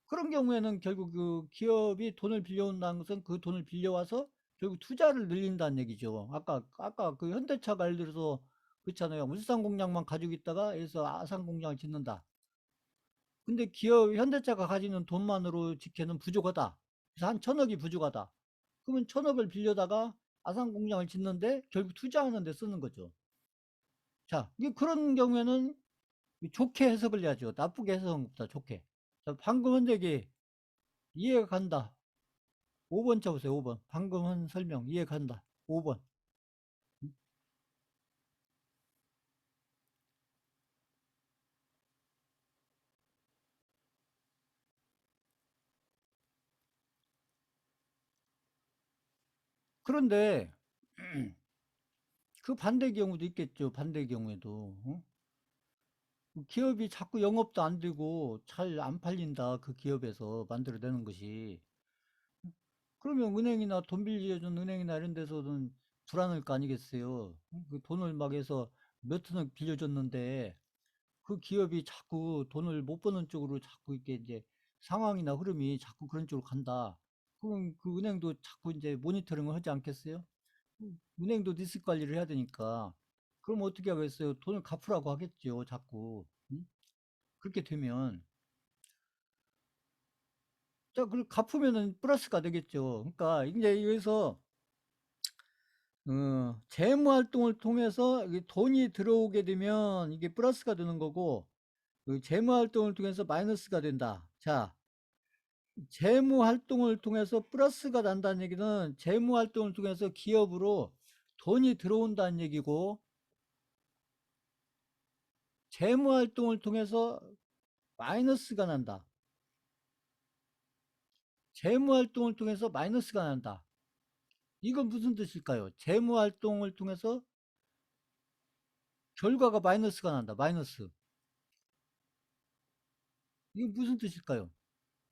Speaker 1: 그런 경우에는 결국 그 기업이 돈을 빌려온다는 것은 그 돈을 빌려와서 결국 투자를 늘린다는 얘기죠. 아까 그 현대차가 예를 들어서 그렇잖아요. 울산 공장만 가지고 있다가 여기서 아산 공장을 짓는다. 근데 현대차가 가지는 돈만으로 짓기에는 부족하다. 그래서 한 천억이 부족하다. 그러면 천억을 빌려다가 아산 공장을 짓는데 결국 투자하는 데 쓰는 거죠. 자, 그런 경우에는 좋게 해석을 해야죠. 나쁘게 해석은 없다. 좋게. 자, 방금 한 얘기 이해가 간다. 5번 쳐보세요. 5번. 방금 한 설명 이해 간다. 5번. 그런데 그 반대 경우도 있겠죠. 반대 경우에도. 어? 기업이 자꾸 영업도 안 되고 잘 안 팔린다. 그 기업에서 만들어내는 것이. 그러면 은행이나 돈 빌려준 은행이나 이런 데서는 불안할 거 아니겠어요. 그 돈을 막 해서 몇 천억 빌려줬는데 그 기업이 자꾸 돈을 못 버는 쪽으로 자꾸 이렇게 이제 상황이나 흐름이 자꾸 그런 쪽으로 간다. 그럼 그 은행도 자꾸 이제 모니터링을 하지 않겠어요? 은행도 리스크 관리를 해야 되니까. 그럼 어떻게 하겠어요? 돈을 갚으라고 하겠죠, 자꾸. 응? 그렇게 되면. 자, 그걸 갚으면은 플러스가 되겠죠. 그러니까 이제 여기서 재무 활동을 통해서 이게 돈이 들어오게 되면 이게 플러스가 되는 거고, 그 재무 활동을 통해서 마이너스가 된다. 자, 재무 활동을 통해서 플러스가 난다는 얘기는 재무 활동을 통해서 기업으로 돈이 들어온다는 얘기고, 재무 활동을 통해서 마이너스가 난다. 재무 활동을 통해서 마이너스가 난다. 이건 무슨 뜻일까요? 재무 활동을 통해서 결과가 마이너스가 난다. 마이너스. 이게 무슨 뜻일까요?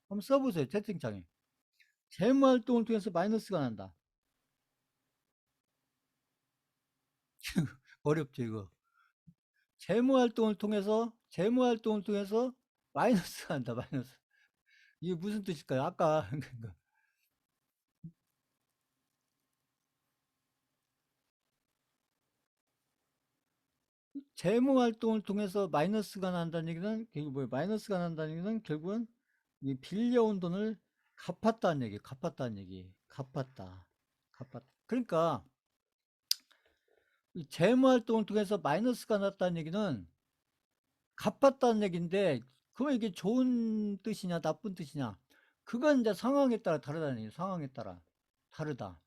Speaker 1: 한번 써보세요. 채팅창에. 재무 활동을 통해서 마이너스가 난다. 어렵죠, 이거. 재무 활동을 통해서 마이너스가 난다. 마이너스. 이게 무슨 뜻일까요? 아까 재무 활동을 통해서 마이너스가 난다는 얘기는 결국 뭐예요? 마이너스가 난다는 얘기는 결국은 이 빌려온 돈을 갚았다는 얘기. 갚았다는 얘기. 갚았다. 갚았다. 그러니까 이 재무 활동을 통해서 마이너스가 났다는 얘기는 갚았다는 얘기인데 그거 이게 좋은 뜻이냐 나쁜 뜻이냐 그건 이제 상황에 따라 다르다는 얘기예요. 상황에 따라 다르다.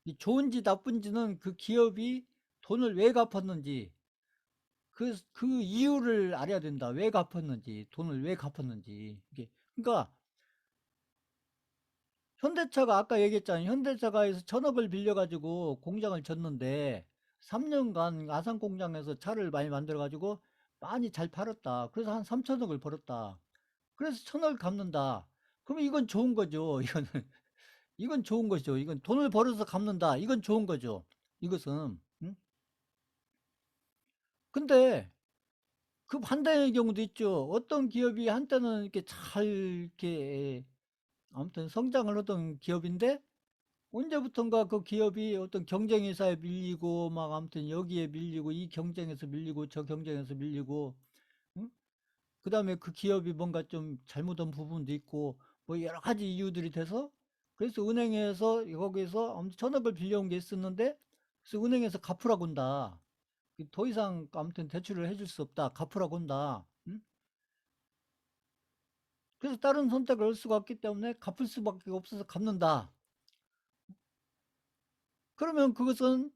Speaker 1: 이 좋은지 나쁜지는 그 기업이 돈을 왜 갚았는지 그 이유를 알아야 된다. 왜 갚았는지 돈을 왜 갚았는지 이게 그러니까 현대차가 아까 얘기했잖아요. 현대차가에서 천억을 빌려가지고 공장을 졌는데 3년간 아산 공장에서 차를 많이 만들어가지고 많이 잘 팔았다. 그래서 한 3천억을 벌었다. 그래서 천억을 갚는다. 그러면 이건 좋은 거죠. 이건 좋은 거죠. 이건 돈을 벌어서 갚는다. 이건 좋은 거죠. 이것은. 응? 근데 그 반대의 경우도 있죠. 어떤 기업이 한때는 이렇게 잘 이렇게 아무튼 성장을 하던 기업인데 언제부턴가 그 기업이 어떤 경쟁회사에 밀리고 막 아무튼 여기에 밀리고 이 경쟁에서 밀리고 저 경쟁에서 밀리고 응? 그다음에 그 기업이 뭔가 좀 잘못한 부분도 있고 뭐 여러 가지 이유들이 돼서 그래서 은행에서 거기서 아무튼 천억을 빌려온 게 있었는데 그래서 은행에서 갚으라고 한다. 더 이상 아무튼 대출을 해줄 수 없다. 갚으라고 한다. 응? 그래서 다른 선택을 할 수가 없기 때문에 갚을 수밖에 없어서 갚는다. 그러면 그것은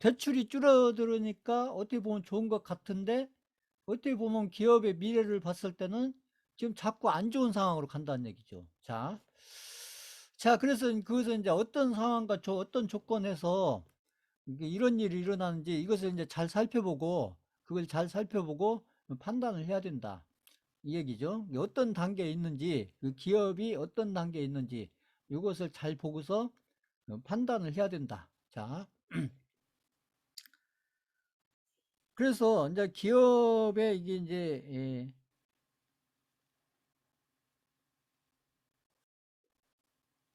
Speaker 1: 대출이 줄어들으니까 어떻게 보면 좋은 것 같은데 어떻게 보면 기업의 미래를 봤을 때는 지금 자꾸 안 좋은 상황으로 간다는 얘기죠. 자, 그래서 그것은 이제 어떤 상황과 어떤 조건에서 이런 일이 일어나는지 이것을 이제 잘 살펴보고 그걸 잘 살펴보고 판단을 해야 된다. 이 얘기죠. 어떤 단계에 있는지, 그 기업이 어떤 단계에 있는지 이것을 잘 보고서 판단을 해야 된다. 자, 그래서 이제 기업의 이게 이제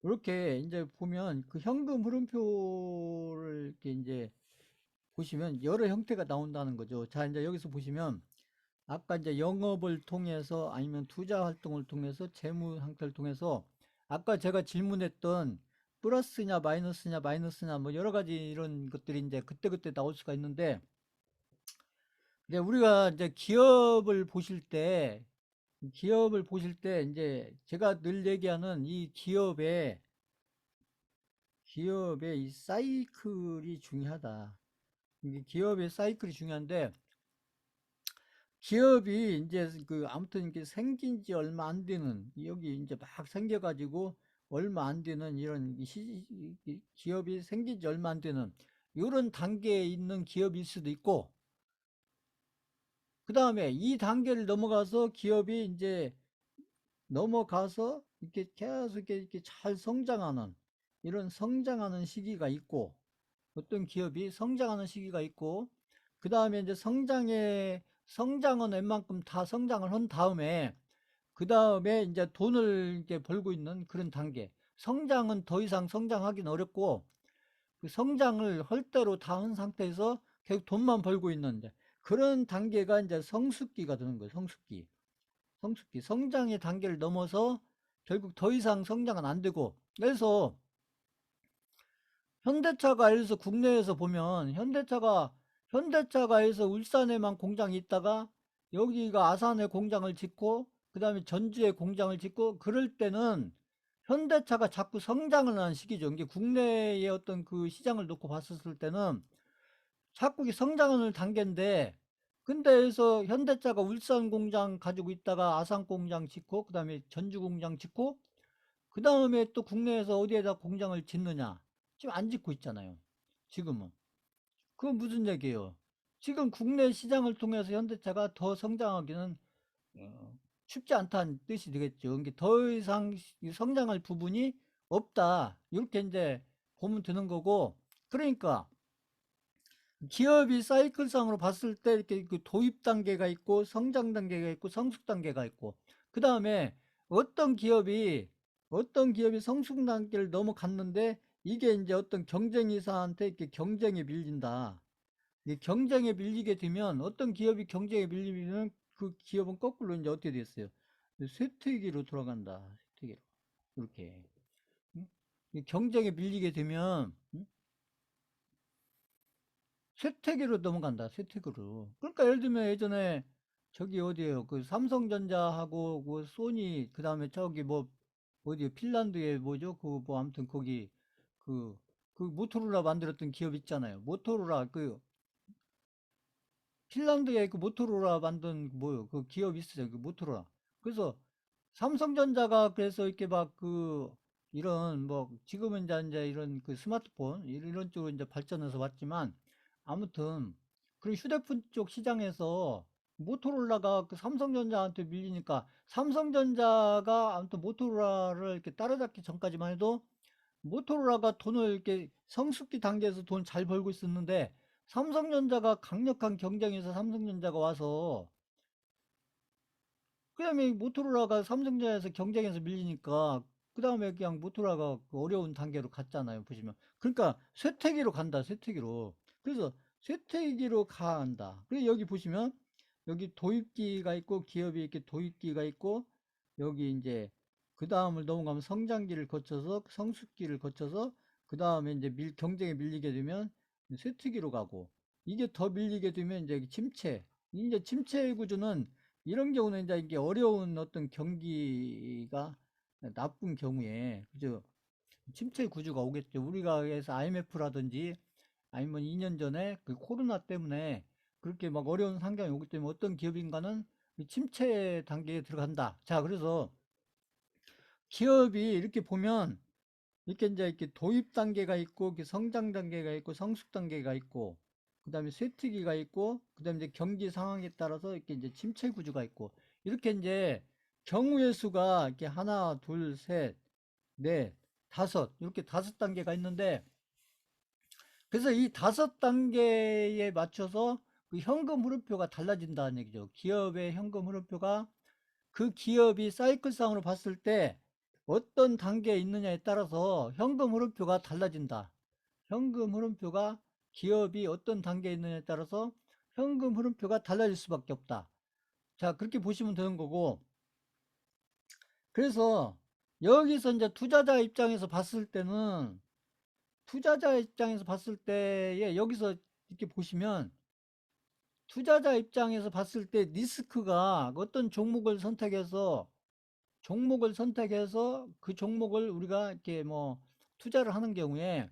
Speaker 1: 이렇게 이제 보면 그 현금 흐름표를 이렇게 이제 보시면 여러 형태가 나온다는 거죠. 자, 이제 여기서 보시면 아까 이제 영업을 통해서 아니면 투자 활동을 통해서 재무 상태를 통해서 아까 제가 질문했던 플러스냐 마이너스냐 마이너스냐 뭐 여러 가지 이런 것들이 이제 그때그때 나올 수가 있는데 이제 우리가 이제 기업을 보실 때 이제 제가 늘 얘기하는 이 기업의 이 사이클이 중요하다. 이게 기업의 사이클이 중요한데 기업이 이제 그 아무튼 이게 생긴 지 얼마 안 되는 여기 이제 막 생겨가지고 얼마 안 되는 이런 기업이 생긴 지 얼마 안 되는 이런 단계에 있는 기업일 수도 있고 그 다음에 이 단계를 넘어가서 기업이 이제 넘어가서 이렇게 계속 이렇게 잘 성장하는 이런 성장하는 시기가 있고 어떤 기업이 성장하는 시기가 있고 그 다음에 이제 성장은 웬만큼 다 성장을 한 다음에 그 다음에 이제 돈을 이제 벌고 있는 그런 단계. 성장은 더 이상 성장하기는 어렵고 그 성장을 할 대로 다 한 상태에서 계속 돈만 벌고 있는데 그런 단계가 이제 성숙기가 되는 거예요. 성숙기. 성숙기. 성장의 단계를 넘어서 결국 더 이상 성장은 안 되고 그래서 현대차가 예를 들어서 국내에서 보면 현대차가 해서 울산에만 공장이 있다가 여기가 아산에 공장을 짓고 그다음에 전주에 공장을 짓고 그럴 때는 현대차가 자꾸 성장을 하는 시기죠. 이게 국내의 어떤 그 시장을 놓고 봤었을 때는 자꾸 성장하는 단계인데 근데 여기서 현대차가 울산 공장 가지고 있다가 아산 공장 짓고 그다음에 전주 공장 짓고 그다음에 또 국내에서 어디에다 공장을 짓느냐? 지금 안 짓고 있잖아요. 지금은. 그건 무슨 얘기예요? 지금 국내 시장을 통해서 현대차가 더 성장하기는 어, 쉽지 않다는 뜻이 되겠죠. 이게 더 이상 성장할 부분이 없다. 이렇게 이제 보면 되는 거고. 그러니까 기업이 사이클상으로 봤을 때 이렇게 그 도입 단계가 있고 성장 단계가 있고 성숙 단계가 있고 그 다음에 어떤 기업이 성숙 단계를 넘어갔는데 이게 이제 어떤 경쟁이사한테 이렇게 경쟁에 밀린다. 이 경쟁에 밀리게 되면 어떤 기업이 경쟁에 밀리면 그 기업은 거꾸로 이제 어떻게 됐어요? 쇠퇴기로 돌아간다. 쇠퇴기로 이렇게 응? 이 경쟁에 밀리게 되면 응? 쇠퇴기로 넘어간다. 쇠퇴기로. 그러니까 예를 들면 예전에 저기 어디에요? 그 삼성전자하고 그 소니 그다음에 저기 뭐 어디 핀란드에 뭐죠? 그 뭐 아무튼 거기 그 그 모토로라 만들었던 기업 있잖아요. 모토로라 그 핀란드에 그 모토로라 만든 뭐요? 그 기업 있어요. 그 모토로라. 그래서 삼성전자가 그래서 이렇게 막 그 이런 뭐 지금은 이제 이런 그 스마트폰 이런 쪽으로 이제 발전해서 왔지만 아무튼 그런 휴대폰 쪽 시장에서 모토로라가 그 삼성전자한테 밀리니까 삼성전자가 아무튼 모토로라를 이렇게 따라잡기 전까지만 해도 모토로라가 돈을 이렇게 성숙기 단계에서 돈 잘 벌고 있었는데 삼성전자가 강력한 경쟁에서 삼성전자가 와서 그다음에 모토로라가 삼성전자에서 경쟁에서 밀리니까 그다음에 그냥 모토로라가 그 어려운 단계로 갔잖아요. 보시면. 그러니까 쇠퇴기로 간다. 쇠퇴기로. 그래서 쇠퇴기로 간다. 그리고 여기 보시면 여기 도입기가 있고 기업이 이렇게 도입기가 있고 여기 이제 그 다음을 넘어가면 성장기를 거쳐서 성숙기를 거쳐서 그 다음에 이제 경쟁에 밀리게 되면 쇠퇴기로 가고 이게 더 밀리게 되면 이제 침체. 이제 침체 구조는 이런 경우는 이제 이게 어려운 어떤 경기가 나쁜 경우에 그죠 침체 구조가 오겠죠. 우리가 해서 IMF라든지 아니면 2년 전에 그 코로나 때문에 그렇게 막 어려운 상황이 오기 때문에 어떤 기업인가는 침체 단계에 들어간다. 자, 그래서 기업이 이렇게 보면 이렇게 이제 이렇게 도입 단계가 있고, 이렇게 성장 단계가 있고, 성숙 단계가 있고, 그 다음에 쇠퇴기가 있고, 그 다음에 이제 경기 상황에 따라서 이렇게 이제 침체 구조가 있고, 이렇게 이제 경우의 수가 이렇게 하나, 둘, 셋, 넷, 다섯, 이렇게 다섯 단계가 있는데, 그래서 이 다섯 단계에 맞춰서 그 현금 흐름표가 달라진다는 얘기죠. 기업의 현금 흐름표가 그 기업이 사이클상으로 봤을 때 어떤 단계에 있느냐에 따라서 현금 흐름표가 달라진다. 현금 흐름표가 기업이 어떤 단계에 있느냐에 따라서 현금 흐름표가 달라질 수밖에 없다. 자, 그렇게 보시면 되는 거고. 그래서 여기서 이제 투자자 입장에서 봤을 때는 투자자 입장에서 봤을 때에 여기서 이렇게 보시면 투자자 입장에서 봤을 때 리스크가 어떤 종목을 선택해서 그 종목을 우리가 이렇게 뭐 투자를 하는 경우에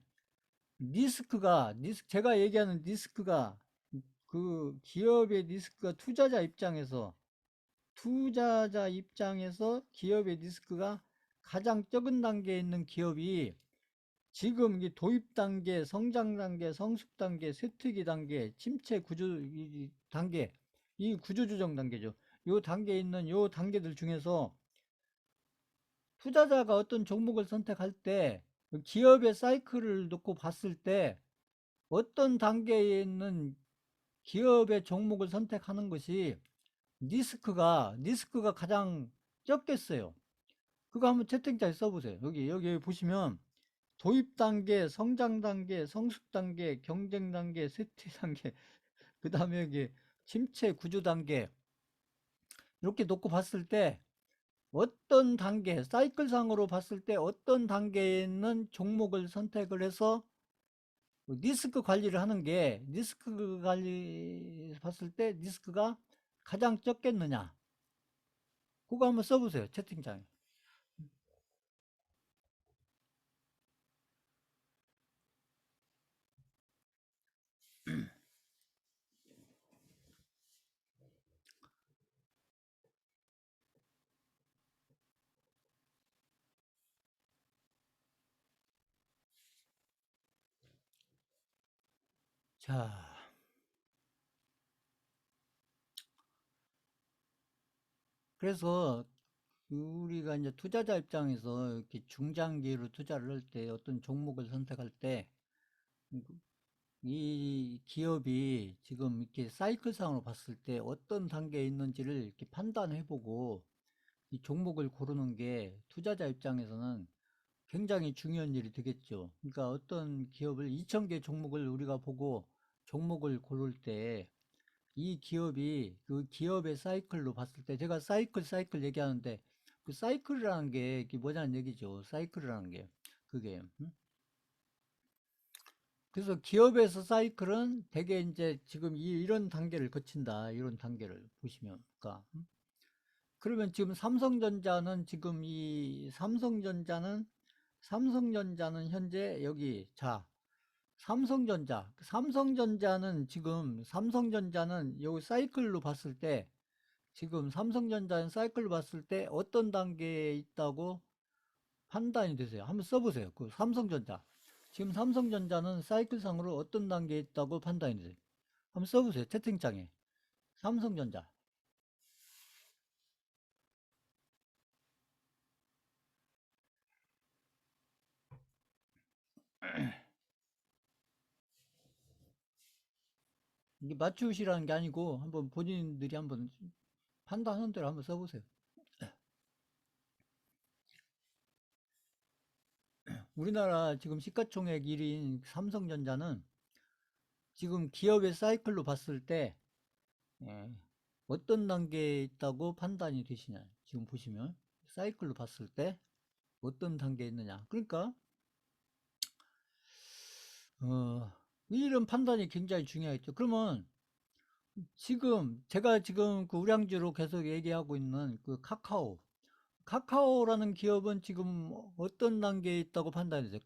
Speaker 1: 제가 얘기하는 리스크가 그 기업의 리스크가 투자자 입장에서 기업의 리스크가 가장 적은 단계에 있는 기업이 지금 이 도입 단계, 성장 단계, 성숙 단계, 쇠퇴기 단계, 침체 구조 단계, 이 구조 조정 단계죠. 요 단계에 있는 요 단계들 중에서 투자자가 어떤 종목을 선택할 때 기업의 사이클을 놓고 봤을 때 어떤 단계에 있는 기업의 종목을 선택하는 것이 리스크가 가장 적겠어요. 그거 한번 채팅창에 써보세요. 여기 보시면 도입 단계, 성장 단계, 성숙 단계, 경쟁 단계, 쇠퇴 단계, 그 다음에 여기 침체 구조 단계 이렇게 놓고 봤을 때 어떤 단계, 사이클상으로 봤을 때 어떤 단계에 있는 종목을 선택을 해서 리스크 관리를 하는 게 리스크 관리 봤을 때 리스크가 가장 적겠느냐. 그거 한번 써보세요. 채팅창에. 자, 그래서 우리가 이제 투자자 입장에서 이렇게 중장기로 투자를 할 때 어떤 종목을 선택할 때 이 기업이 지금 이렇게 사이클상으로 봤을 때 어떤 단계에 있는지를 이렇게 판단해보고 이 종목을 고르는 게 투자자 입장에서는 굉장히 중요한 일이 되겠죠. 그러니까 어떤 기업을 2,000개 종목을 우리가 보고 종목을 고를 때 이 기업이 그 기업의 사이클로 봤을 때 제가 사이클 얘기하는데 그 사이클이라는 게 이게 뭐냐는 얘기죠. 사이클이라는 게 그게 그래서 기업에서 사이클은 대개 이제 지금 이런 단계를 거친다. 이런 단계를 보시면 그러니까 그러면 지금 삼성전자는 현재 여기 자 삼성전자는 여기 사이클로 봤을 때 지금 삼성전자는 사이클로 봤을 때 어떤 단계에 있다고 판단이 되세요? 한번 써보세요. 그 삼성전자. 지금 삼성전자는 사이클상으로 어떤 단계에 있다고 판단이 되세요? 한번 써보세요. 채팅창에. 삼성전자. 이게 맞추시라는 게 아니고 한번 본인들이 한번 판단하는 대로 한번 써보세요. 우리나라 지금 시가총액 1위인 삼성전자는 지금 기업의 사이클로 봤을 때 예, 어떤 단계에 있다고 판단이 되시냐. 지금 보시면 사이클로 봤을 때 어떤 단계에 있느냐. 그러니까 어, 이런 판단이 굉장히 중요하겠죠. 그러면 제가 지금 그 우량주로 계속 얘기하고 있는 그 카카오라는 기업은 지금 어떤 단계에 있다고 판단이 돼요?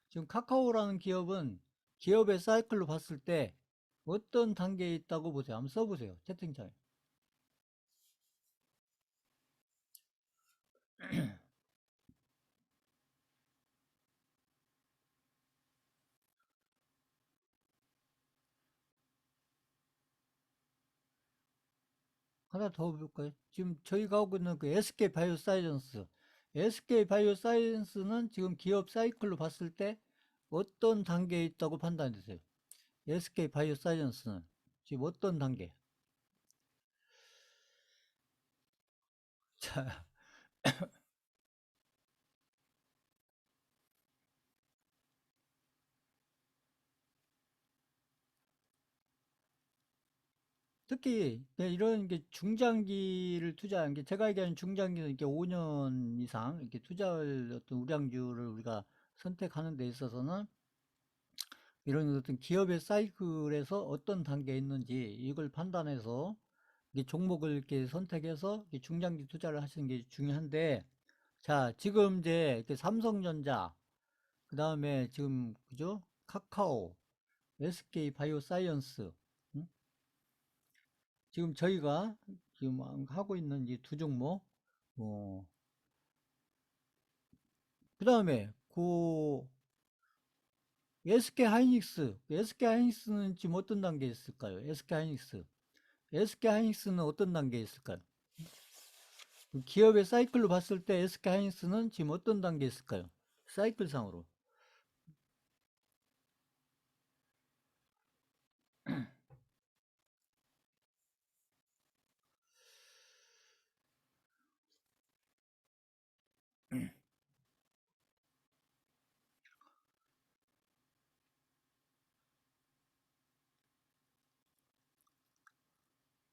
Speaker 1: 지금 카카오라는 기업은 기업의 사이클로 봤을 때 어떤 단계에 있다고 보세요? 한번 써보세요. 채팅창에. 하나 더 볼까요? 지금 저희가 하고 있는 그 SK 바이오사이언스. SK 바이오사이언스는 지금 기업 사이클로 봤을 때 어떤 단계에 있다고 판단해 주세요. SK 바이오사이언스는 지금 어떤 단계? 자, 특히 이런 게 중장기를 투자한 게 제가 얘기하는 중장기는 이렇게 5년 이상 이렇게 투자할 어떤 우량주를 우리가 선택하는 데 있어서는 이런 어떤 기업의 사이클에서 어떤 단계에 있는지 이걸 판단해서 이 종목을 이렇게 선택해서 이렇게 중장기 투자를 하시는 게 중요한데, 자, 지금 이제 이렇게 삼성전자, 그 다음에 지금, 그죠? 카카오, SK 바이오사이언스, 응? 지금 저희가 지금 하고 있는 이 두 종목, 그 다음에 그 SK 하이닉스, SK 하이닉스는 지금 어떤 단계에 있을까요? SK 하이닉스. SK 하이닉스는 어떤 단계에 있을까요? 기업의 사이클로 봤을 때 SK 하이닉스는 지금 어떤 단계에 있을까요? 사이클상으로.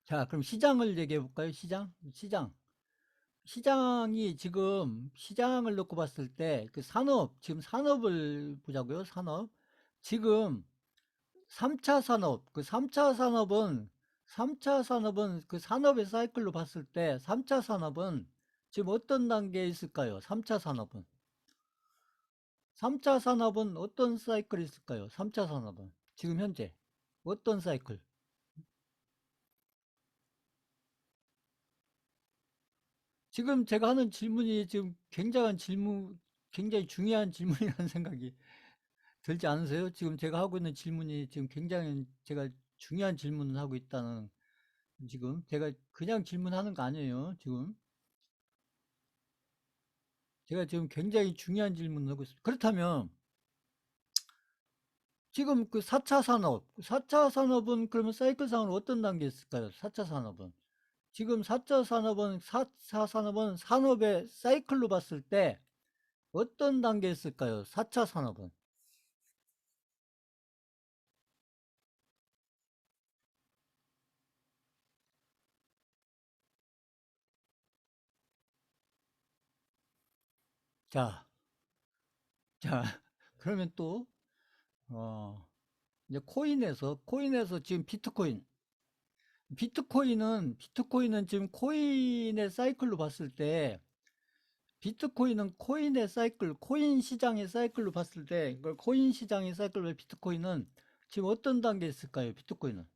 Speaker 1: 자, 그럼 시장을 얘기해 볼까요? 시장? 시장. 시장이 지금 시장을 놓고 봤을 때 그 산업, 지금 산업을 보자고요. 산업. 지금 3차 산업, 그 3차 산업은 3차 산업은 그 산업의 사이클로 봤을 때 3차 산업은 지금 어떤 단계에 있을까요? 3차 산업은. 3차 산업은 어떤 사이클이 있을까요? 3차 산업은. 지금 현재 어떤 사이클? 지금 제가 하는 질문이 지금 굉장히 중요한 질문이라는 생각이 들지 않으세요? 지금 제가 하고 있는 질문이 지금 굉장히 제가 중요한 질문을 하고 있다는, 지금 제가 그냥 질문하는 거 아니에요. 지금 제가 지금 굉장히 중요한 질문을 하고 있습니다. 그렇다면 지금 그 4차 산업, 4차 산업은 그러면 사이클상으로 어떤 단계에 있을까요? 4차 산업은. 지금 4차 산업은, 4차 산업은 산업의 사이클로 봤을 때 어떤 단계에 있을까요? 4차 산업은. 자, 자, 그러면 또, 어, 이제 코인에서 지금 비트코인은 지금 코인의 사이클로 봤을 때, 비트코인은 코인의 사이클, 코인 시장의 사이클로 봤을 때, 그걸 코인 시장의 사이클로 비트코인은 지금 어떤 단계에 있을까요? 비트코인은.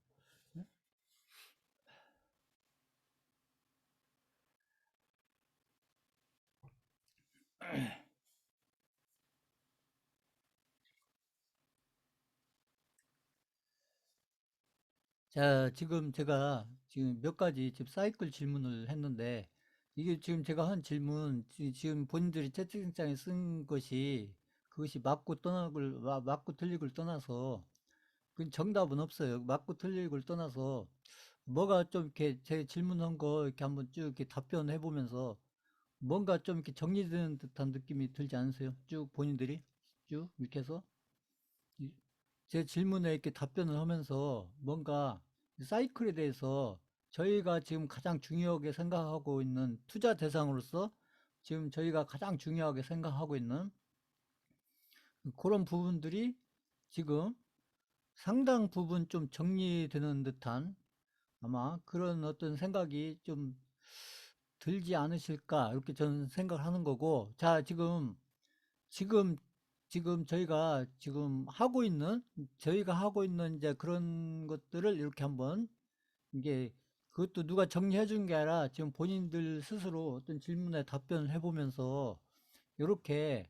Speaker 1: 자, 지금 제가 지금 몇 가지 지금 사이클 질문을 했는데, 이게 지금 제가 한 질문, 지금 본인들이 채팅창에 쓴 것이, 그것이 맞고 틀리고를 떠나서, 그 정답은 없어요. 맞고 틀리고를 떠나서, 뭐가 좀 이렇게 제 질문한 거 이렇게 한번 쭉 이렇게 답변해 보면서, 뭔가 좀 이렇게 정리되는 듯한 느낌이 들지 않으세요? 쭉 본인들이? 쭉 이렇게 해서? 제 질문에 이렇게 답변을 하면서 뭔가 사이클에 대해서 저희가 지금 가장 중요하게 생각하고 있는 투자 대상으로서 지금 저희가 가장 중요하게 생각하고 있는 그런 부분들이 지금 상당 부분 좀 정리되는 듯한 아마 그런 어떤 생각이 좀 들지 않으실까 이렇게 저는 생각을 하는 거고, 자, 지금 저희가 하고 있는 이제 그런 것들을 이렇게 한번, 이게 그것도 누가 정리해 준 게 아니라 지금 본인들 스스로 어떤 질문에 답변을 해보면서 이렇게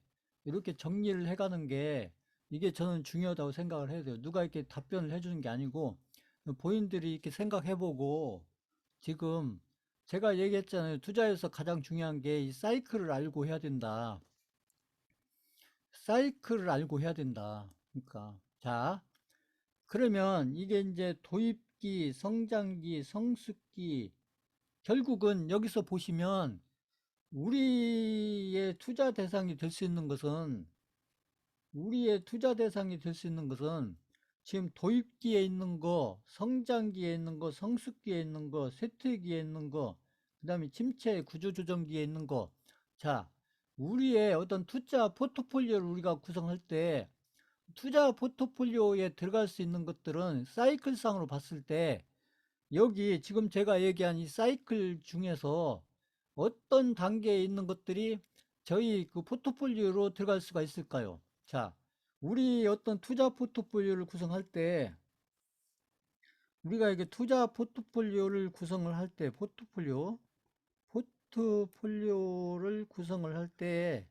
Speaker 1: 정리를 해가는 게, 이게 저는 중요하다고 생각을 해야 돼요. 누가 이렇게 답변을 해주는 게 아니고 본인들이 이렇게 생각해보고 지금 제가 얘기했잖아요. 투자에서 가장 중요한 게 이 사이클을 알고 해야 된다. 사이클을 알고 해야 된다. 그러니까 자, 그러면 이게 이제 도입기, 성장기, 성숙기, 결국은 여기서 보시면 우리의 투자 대상이 될 수 있는 것은 우리의 투자 대상이 될 수 있는 것은 지금 도입기에 있는 거, 성장기에 있는 거, 성숙기에 있는 거, 쇠퇴기에 있는 거, 그 다음에 침체 구조조정기에 있는 거. 자, 우리의 어떤 투자 포트폴리오를 우리가 구성할 때 투자 포트폴리오에 들어갈 수 있는 것들은 사이클상으로 봤을 때 여기 지금 제가 얘기한 이 사이클 중에서 어떤 단계에 있는 것들이 저희 그 포트폴리오로 들어갈 수가 있을까요? 자, 우리 어떤 투자 포트폴리오를 구성할 때 우리가 이게 투자 포트폴리오를 구성을 할 때 포트폴리오를 구성을 할 때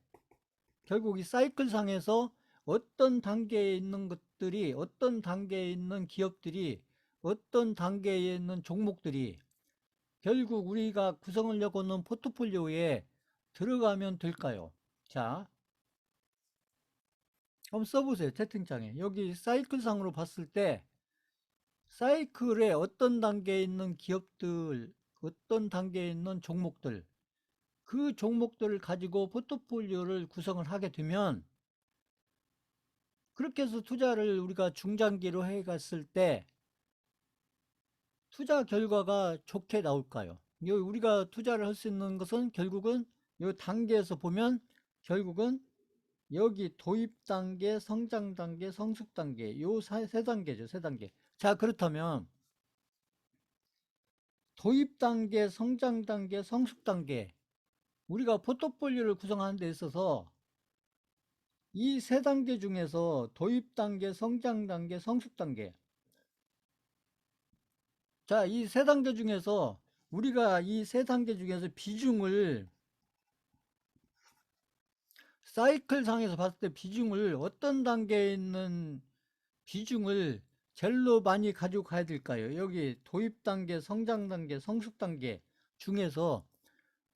Speaker 1: 결국 이 사이클 상에서 어떤 단계에 있는 것들이 어떤 단계에 있는 기업들이 어떤 단계에 있는 종목들이 결국 우리가 구성하려고 하는 포트폴리오에 들어가면 될까요? 자, 한번 써보세요. 채팅창에. 여기 사이클 상으로 봤을 때 사이클의 어떤 단계에 있는 기업들, 어떤 단계에 있는 종목들, 그 종목들을 가지고 포트폴리오를 구성을 하게 되면 그렇게 해서 투자를 우리가 중장기로 해갔을 때 투자 결과가 좋게 나올까요? 우리가 투자를 할 수 있는 것은 결국은 이 단계에서 보면 결국은 여기 도입 단계, 성장 단계, 성숙 단계 요 세 단계죠. 세 단계. 자, 그렇다면 도입 단계, 성장 단계, 성숙 단계 우리가 포트폴리오를 구성하는 데 있어서 이 세 단계 중에서 도입 단계, 성장 단계, 성숙 단계 자, 이 세 단계 중에서 우리가 이 세 단계 중에서 비중을 사이클 상에서 봤을 때 비중을 어떤 단계에 있는 비중을 제일로 많이 가지고 가야 될까요? 여기 도입 단계, 성장 단계, 성숙 단계 중에서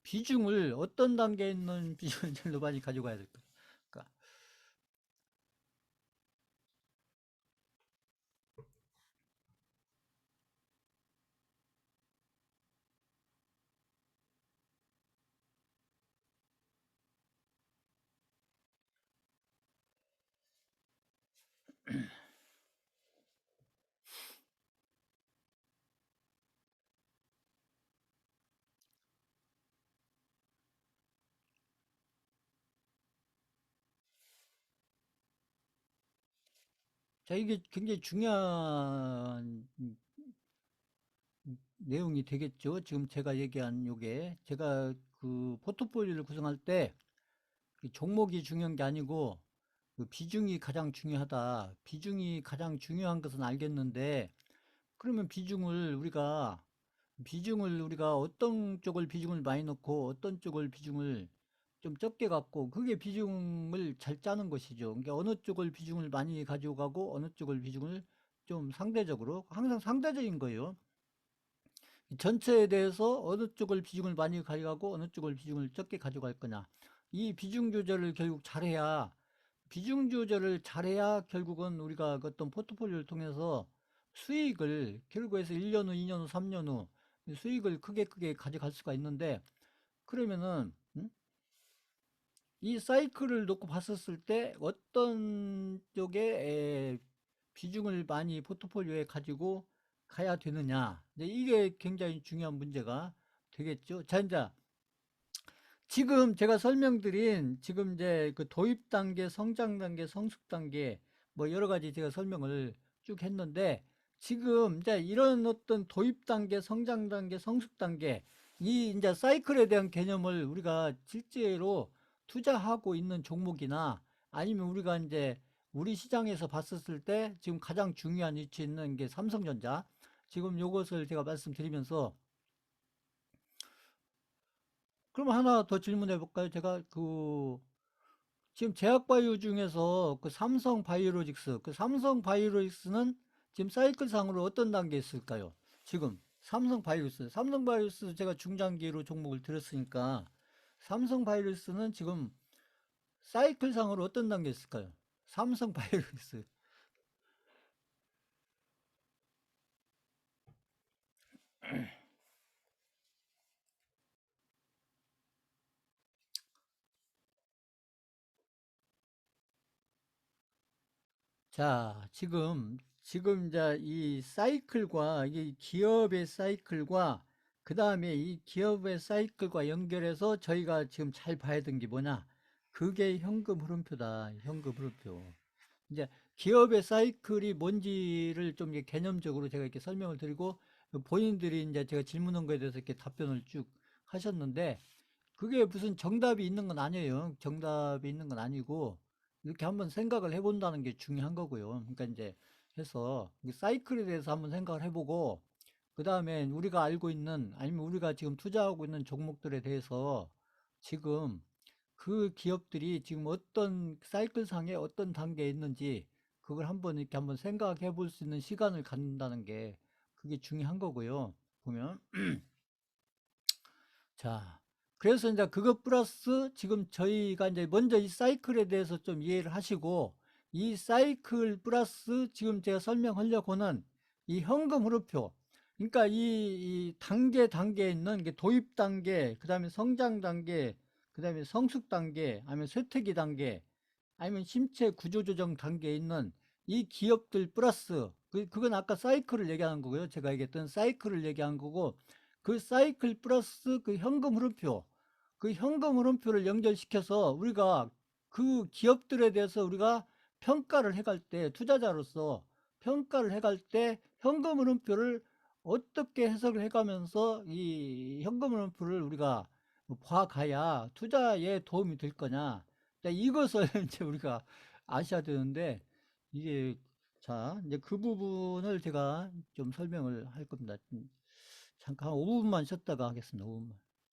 Speaker 1: 비중을 어떤 단계에 있는 비중을 제일로 많이 가지고 가야 될까요? 그러니까 자, 이게 굉장히 중요한 내용이 되겠죠. 지금 제가 얘기한 요게 제가 그 포트폴리오를 구성할 때 종목이 중요한 게 아니고 그 비중이 가장 중요하다. 비중이 가장 중요한 것은 알겠는데 그러면 비중을 우리가 어떤 쪽을 비중을 많이 넣고 어떤 쪽을 비중을 좀 적게 갖고 그게 비중을 잘 짜는 것이죠. 그러니까 어느 쪽을 비중을 많이 가지고 가고 어느 쪽을 비중을 좀 상대적으로 항상 상대적인 거예요. 전체에 대해서 어느 쪽을 비중을 많이 가져가고 어느 쪽을 비중을 적게 가져갈 거냐. 이 비중 조절을 결국 잘해야 비중 조절을 잘해야 결국은 우리가 그 어떤 포트폴리오를 통해서 수익을 결국에서 1년 후, 2년 후, 3년 후 수익을 크게 가져갈 수가 있는데 그러면은 이 사이클을 놓고 봤었을 때 어떤 쪽에 비중을 많이 포트폴리오에 가지고 가야 되느냐. 이게 굉장히 중요한 문제가 되겠죠. 자, 이제 지금 제가 설명드린 지금 이제 그 도입 단계, 성장 단계, 성숙 단계 뭐 여러 가지 제가 설명을 쭉 했는데 지금 이제 이런 어떤 도입 단계, 성장 단계, 성숙 단계 이 이제 사이클에 대한 개념을 우리가 실제로 투자하고 있는 종목이나 아니면 우리가 이제 우리 시장에서 봤었을 때 지금 가장 중요한 위치에 있는 게 삼성전자 지금 요것을 제가 말씀드리면서 그럼 하나 더 질문해 볼까요? 제가 지금 제약바이오 중에서 그 삼성바이오로직스는 지금 사이클상으로 어떤 단계에 있을까요? 지금 삼성바이오스 제가 중장기로 종목을 들었으니까 삼성바이오스는 지금 사이클상으로 어떤 단계에 있을까요? 삼성바이오스. 자, 지금 이제 이 사이클과, 이 기업의 사이클과, 그 다음에 이 기업의 사이클과 연결해서 저희가 지금 잘 봐야 되는 게 뭐냐? 그게 현금 흐름표다. 현금 흐름표. 이제 기업의 사이클이 뭔지를 좀 이렇게 개념적으로 제가 이렇게 설명을 드리고, 본인들이 이제 제가 질문한 거에 대해서 이렇게 답변을 쭉 하셨는데, 그게 무슨 정답이 있는 건 아니에요. 정답이 있는 건 아니고, 이렇게 한번 생각을 해본다는 게 중요한 거고요. 그러니까 이제 해서 이 사이클에 대해서 한번 생각을 해보고, 그 다음에 우리가 알고 있는, 아니면 우리가 지금 투자하고 있는 종목들에 대해서 지금 그 기업들이 지금 어떤 사이클상에 어떤 단계에 있는지, 그걸 한번 이렇게 한번 생각해 볼 수 있는 시간을 갖는다는 게 그게 중요한 거고요. 보면. 자, 그래서 이제 그것 플러스 지금 저희가 이제 먼저 이 사이클에 대해서 좀 이해를 하시고, 이 사이클 플러스 지금 제가 설명하려고는 이 현금 흐름표, 그러니까 이 단계에 있는 게 도입 단계, 그 다음에 성장 단계, 그 다음에 성숙 단계, 아니면 쇠퇴기 단계, 아니면 심체 구조조정 단계에 있는 이 기업들 플러스, 그건 아까 사이클을 얘기하는 거고요. 제가 얘기했던 사이클을 얘기한 거고, 그 사이클 플러스 그 현금 흐름표, 그 현금 흐름표를 연결시켜서 우리가 그 기업들에 대해서 우리가 평가를 해갈 때, 투자자로서 평가를 해갈 때 현금 흐름표를 어떻게 해석을 해가면서 이 현금 흐름표를 우리가 봐가야 투자에 도움이 될 거냐. 이것을 이제 우리가 아셔야 되는데, 이게, 자, 이제 그 부분을 제가 좀 설명을 할 겁니다. 잠깐 5분만 쉬었다가 하겠습니다. 5분만.